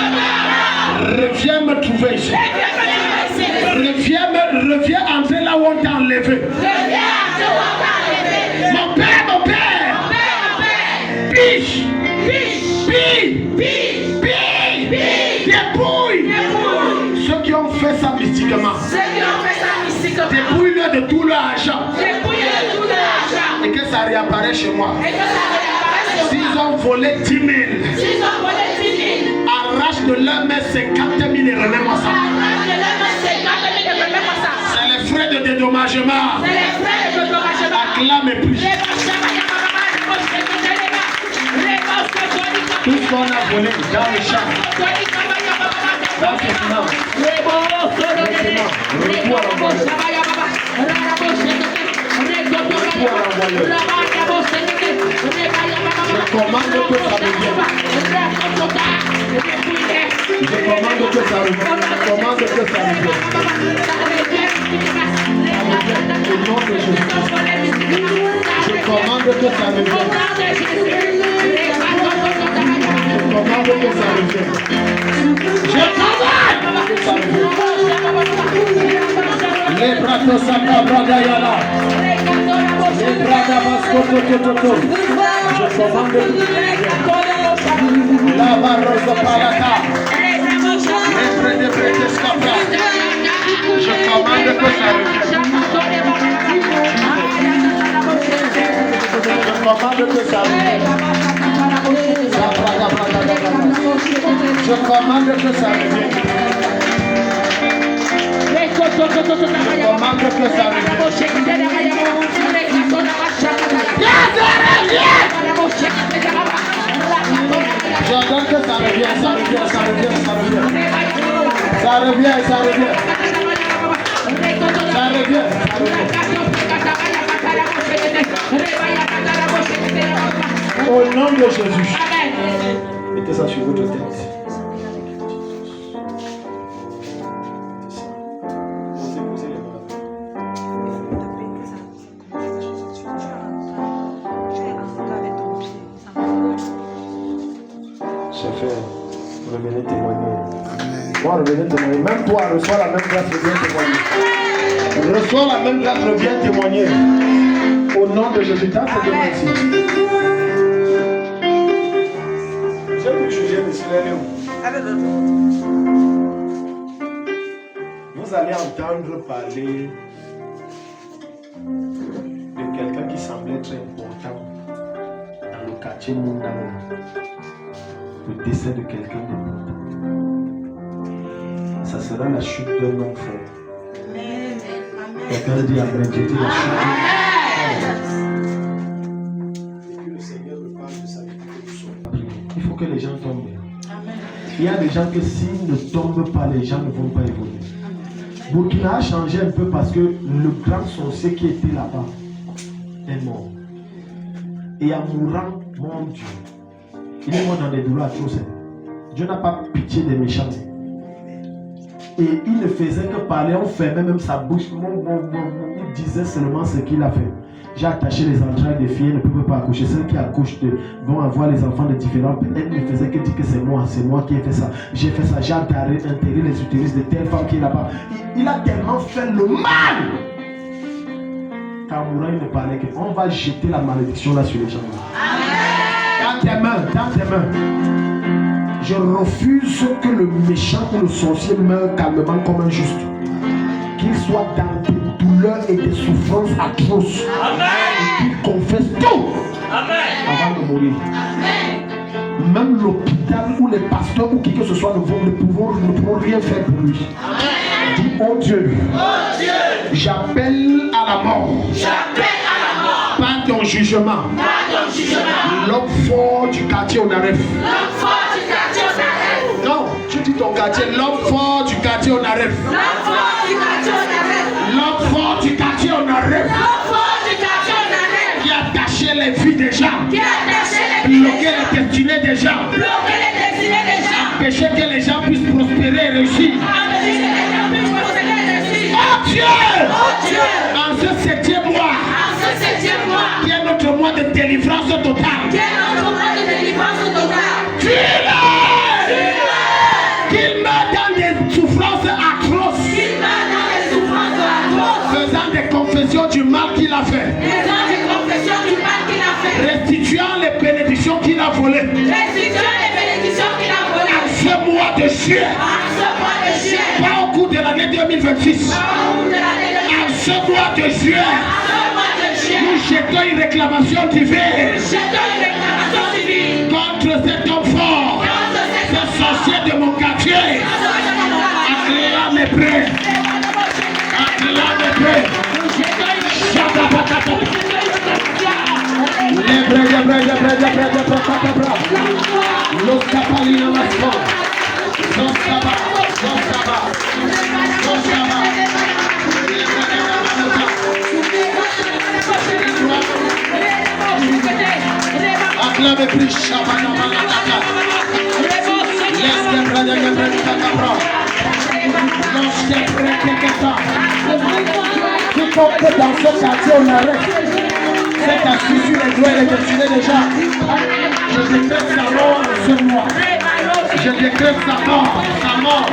Reviens me trouver ici. Reviens entrer là où on t'a enlevé. Mon père. Biche. Dépouille. Ceux qui ont fait ça mystiquement. Dépouille-le de tout leur argent. Et que ça réapparaît chez moi. S'ils ont volé 10 000. Arrache de leur main 50 000 et remets-moi ça. C'est les frais de dédommagement. Acclame et prie. Tout ce qu'on a volé dans les champs, dans ces finances, je commande que ça revienne. Je commande que ça revienne. Je commande que ça revienne. Au nom de Jésus. Je commande que ça revienne. Je commande que ça revienne. Je commande que ça revienne. Les bras de Saka Bradayala. Les bras d'Abaskotototo. Je commande que ça revienne. La barrosa palata. Les prêts de Scapra. Je commande que ça revienne. Je commande que ça revienne. Je commande que ça revienne. Je commande que ça j'ordonne que ça revient, ça revient. Ça revient. Au nom de Jésus. Mettez ça sur votre tête. Revenez témoigner. Moi, revenez témoigner. Même toi, reçois la même grâce, reviens témoigner. Reçois la même grâce, reviens témoigner. Au nom de Jésus, dans cette merci. J'ai vu Julien ici, vous allez entendre parler de quelqu'un qui semblait très important dans le quartier Mondano. Le décès de quelqu'un d'important. Ça sera la chute d'un enfant. Quelqu'un dit Amen. J'ai dit la chute d'un et que le Seigneur me parle de sa vie. Il faut que les gens tombent. Il y a des gens que s'ils ne tombent pas, les gens ne vont pas évoluer. Burkina a changé un peu parce que le grand sorcier qui était là-bas est mort. Et en mourant, mon Dieu, il est mort dans des douleurs atroces. Dieu n'a pas pitié des méchants. Et il ne faisait que parler, on fermait même sa bouche. Il disait seulement ce qu'il a fait. J'ai attaché les entrailles des filles, elles ne peuvent pas accoucher. Celles qui accouchent vont avoir les enfants de différents pays. Elle ne faisait que dire que c'est moi qui ai fait ça. J'ai fait ça, j'ai enterré les utérus de telle femme qui est là-bas. Il a tellement fait le mal. Quand mourant, il ne parlait que on va jeter la malédiction là sur les gens. Dans tes mains. Je refuse que le méchant ou le sorcier meure calmement comme un juste. Qu'il soit dans des douleurs et des souffrances atroces. Amen. Et qu'il confesse tout. Amen. Avant de mourir. Amen. Même l'hôpital ou les pasteurs ou qui que ce soit ne pourront rien faire pour lui. Amen. Dis, oh Dieu, j'appelle à la mort. Par ton jugement. L'homme fort du quartier Onaref. Non, tu dis ton quartier, l'homme fort du quartier Onaref. L'homme fort du quartier Onaref. Qui a caché attaché les vies des gens, bloqué les destinées des gens, empêcher que les gens puissent prospérer et réussir. Oh Dieu, en ce 7e mois, qui est notre mois de délivrance totale, tue-le, qu'il meurt dans des souffrances atroces, faisant des confessions du mal qu'il a fait, restituant les bénédictions qu'il a volées. En ce mois de juillet, pas au cours de l'année 2026, en ce mois de juillet, nous jetons une réclamation divine contre cet homme fort, ce sorcier de mon quartier. Acclame et prie. Acclame et prie. Acclame et prie. Quiconque dans ce quartier on arrête c'est assis sur les doigts et les destinées des gens. Je décrète sa mort ce mois. Je décrète sa mort, sa mort.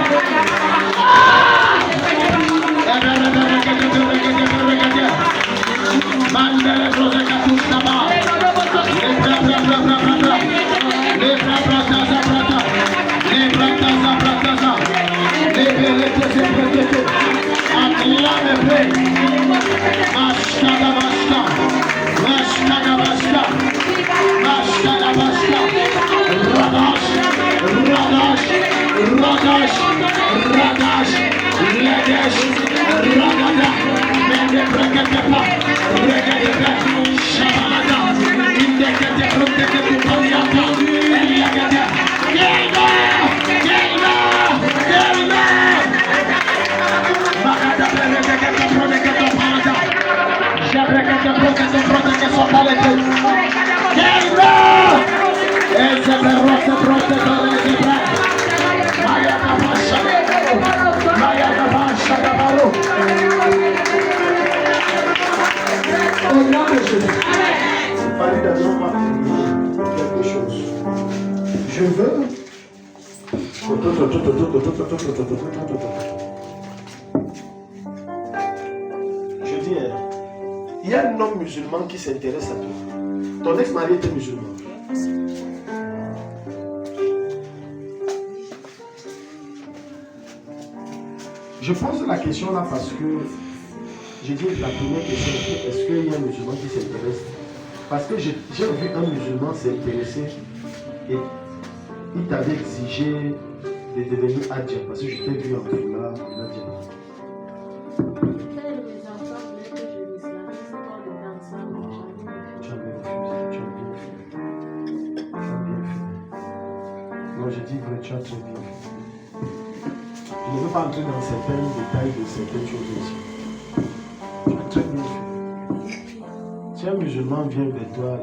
Je veux. Je dis, il y a un homme musulman qui s'intéresse à toi. Ton ex-mari était musulman. Je pose la question là parce que j'ai dit la première question, est-ce qu'il y a un musulman qui s'intéresse? Parce que j'ai vu un musulman s'intéresser et il t'avait exigé de devenir adja parce que je t'ai vu en foulard en adja. Tu as bien fait. Non, j'ai dit vrai, tu as très bien fait. Je ne veux pas entrer dans certains détails de certaines choses ici. Tu as très bien fait. Si un musulman vient vers toi,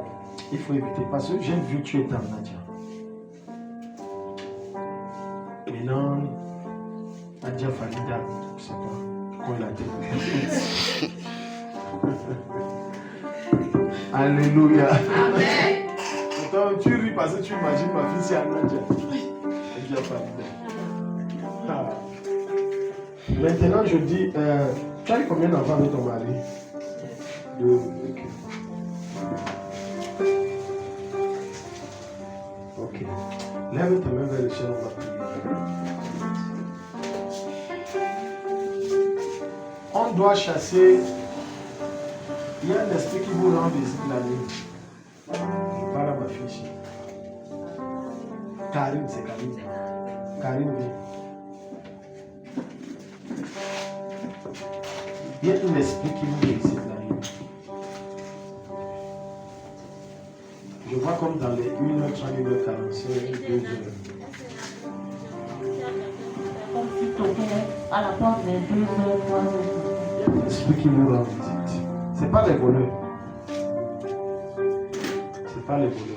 il faut éviter parce que j'ai vu que tu étais en adja. Maintenant, Adja Falida, je sais pas, quand il a été. Alléluia. Amen. Pourtant, tu ris parce que tu imagines ma fille, c'est Adja. Adja Falida. Ah. Maintenant, je dis, tu as eu combien d'enfants avec ton mari? 2. Ok. Lève tes mains vers le ciel, on va prier. On doit chasser. Il y a un esprit qui vous rend visite la nuit. Je parle à ma fille ici. Karine, c'est Karine. Karine, oui. Il y a un esprit qui vous visite la nuit. Je vois comme dans les 1h30, 1h45, 2h. Comme si toquait à la porte des 2h, 3h. L'esprit qui nous rend visite. Ce n'est pas les voleurs. C'est pas les voleurs.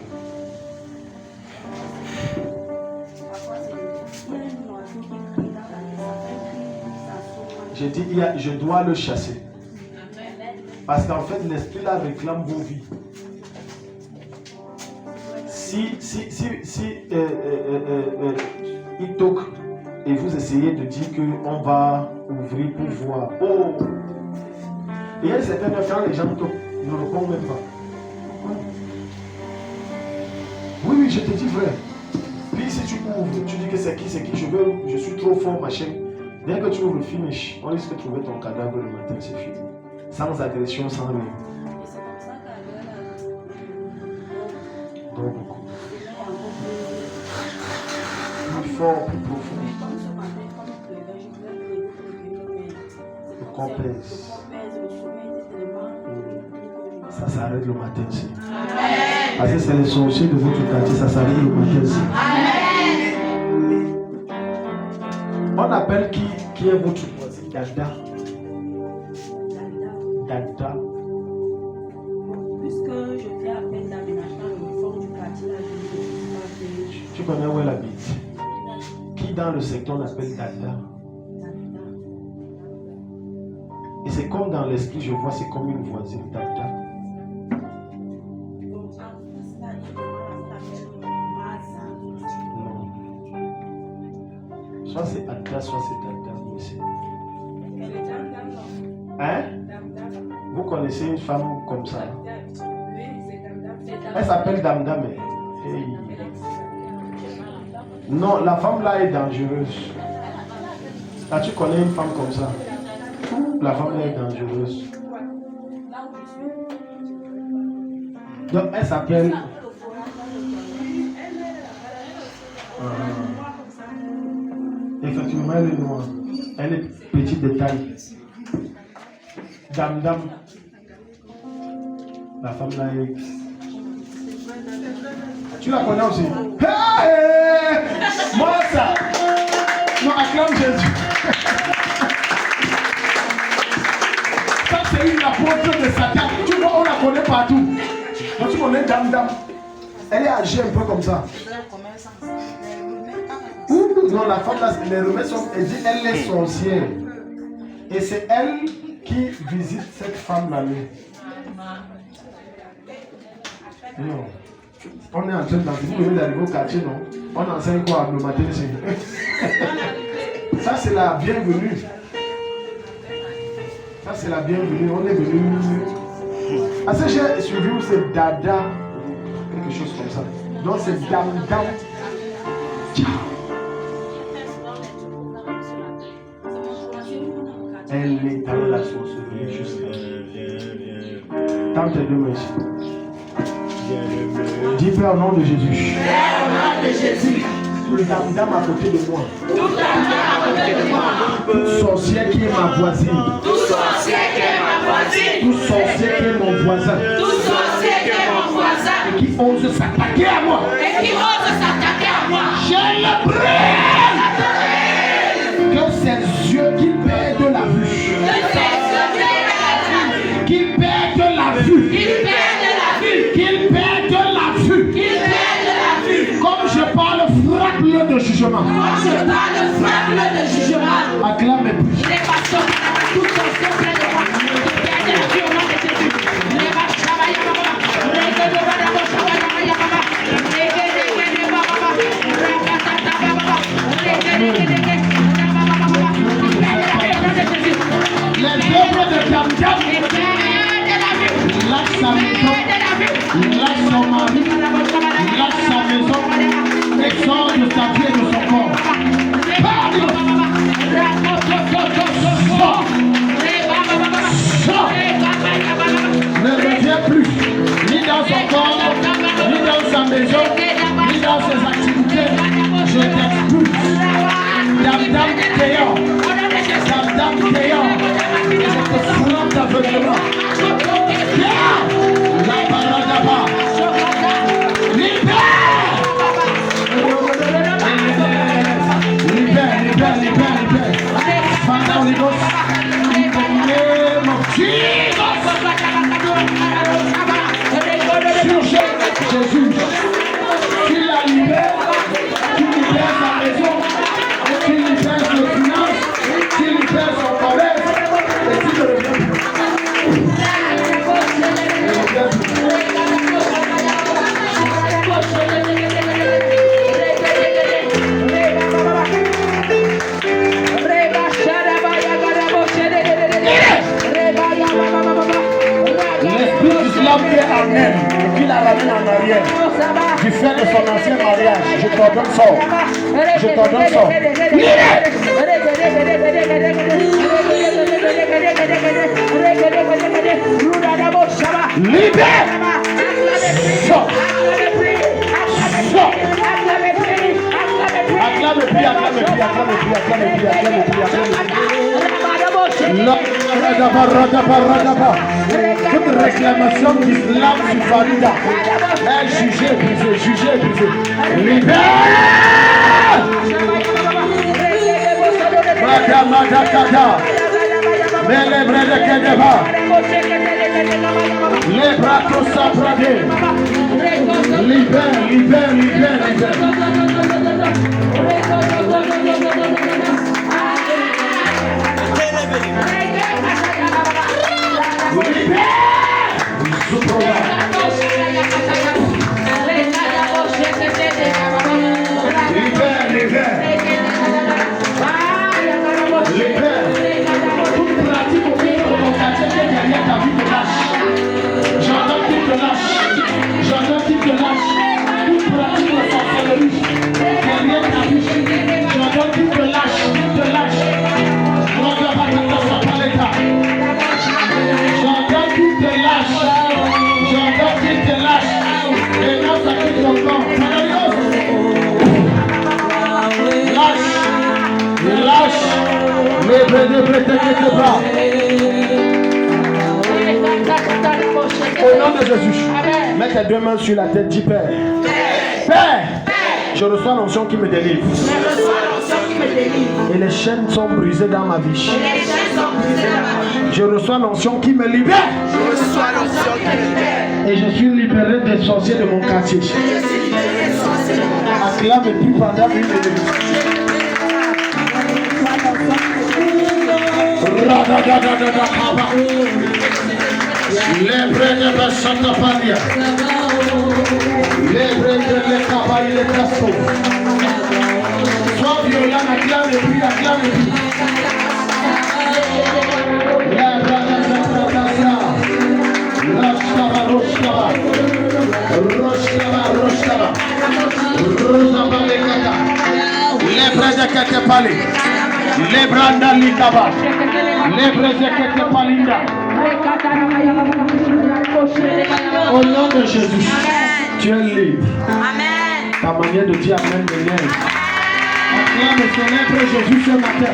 J'ai dit, je dois le chasser. Parce qu'en fait, l'esprit là réclame vos vies. Si il toque et vous essayez de dire qu'on va ouvrir pour voir. Oh! Et il y a certaines fois, quand les gens toquent, ils ne répondent même pas. Oui, je te dis vrai. Puis si tu ouvres, tu dis que c'est qui, je suis trop fort, machin. Dès que tu ouvres le finish, on risque de trouver ton cadavre le matin, c'est fini. Sans agression, sans rien. Donc beaucoup. Plus fort, plus profond. Le corps pèse. Ça s'arrête le matin ici. Parce que c'est les sorciers de votre quartier, ça s'arrête le matin ici. On appelle qui est votre voisin? Dada. Dada. Puisque je fais appel d'aménagement au fond du quartier, là, tu connais où elle habite? Qui dans le secteur l'appelle Dada? Et c'est comme dans l'esprit, je vois, c'est comme une voisine, Dada. Non. Soit c'est Dada, soit c'est Dada. Hein? Vous connaissez une femme comme ça? Elle s'appelle Damdam. Hey. Non, la femme là est dangereuse. Là, tu connais une femme comme ça? La femme là est dangereuse. Donc, elle s'appelle... Effectivement, elle est noire. Elle est petite de taille. Damdam. La femme là est... Tu la connais aussi? Hey! Moi ça! Non, acclame Jésus. Ça c'est une apôtre de Satan. Tu vois, on la connaît partout. Donc tu connais Damdam. Elle est âgée un peu comme ça. Non, la femme là, les remèdes sont... Elle dit elle est sorcière. Et c'est elle qui visite cette femme là. Non. On est en train d'enseigner, vous venez d'arriver au quartier, non? On enseigne quoi le matin ici? Ça c'est la bienvenue. Ça c'est la bienvenue. On est venu. Ah, c'est j'ai suivi où c'est Dada. Quelque chose comme ça. Donc c'est Damdam. Elle est dans la sorcellerie juste là. Tente tes deux mains ici. Dis Père au nom de Jésus. Père, au nom de Jésus. Tout Damdam à côté de moi. Tout Damdam à côté de moi. Toute sorcière qui est ma voisine. Tout sorcier qui est ma voisine. Tout sorcier qui est mon voisin. Tout sorcier qui est mon voisin. Et qui ose s'attaquer à moi. Et qui ose s'attaquer à moi. Je le prie. Que ses yeux qui perdent la vue. Que ses yeux qui perdent la vue. Qu'il perde la vue. Qu'il perde la vue. Qu'il perde la vue. Comme je parle, frappe-le de jugement. Quand je parle, frappe-le de jugement. Acclame et prie. Les pasteurs, tout sorcier près de moi. Qu'il perde la vue au nom de Jésus. Les pasteurs, les œuvres de Damdam, lâche sa maison, lâche son mari, lâche sa maison, et sort de sa vie et de son corps. Parle! Sors! Ne reviens plus, ni dans son corps, ni dans sa maison, ni dans ses activités. Je t'expulse. Damdam Théor. Damdam Théor. Je te frappe aveuglement. La paradaba. Libère! Father Holy Ghost, in the name of Jesus. Sur Jésus ramené en arrière du fait de son ancien mariage. Je t'ordonne sort. Je t'ordonne sort. Libère. Sort. Sort. Acclame le prix, acclame le prix, acclame le prix, acclame le prix, acclame le prix, acclame le prix. Toute réclamation d'islam sur Farida est jugée, brisée, jugée, brisée. Libère! Madame, mais les vrais de Kedeba, les bras consacrés, libère, libère, libère, libère. Au nom de Jésus, mets tes deux mains sur la tête, dis Père. Père, je reçois l'onction qui me délivre. Et les chaînes sont brisées dans ma vie. Je reçois l'onction qui me libère. Et je suis libéré des sorciers de mon quartier. Acclame et puis pendant une minute. Les brèves de Santa Paria, les brèves de l'Ekabaï, les Cassos. Sois violent, acclame et puis, acclame et puis. Les brèves de Santa Paria, Rostava, Rostava, Rostava, Rostava, Rostava, Lekata, les brèves de Ketepali, les brèves de Likaba, les brèves de Ketepalinda. Au nom de Jésus, tu es libre. Amen. Ta manière de dire Amen de l'air. Acclame et célèbre Jésus ce matin.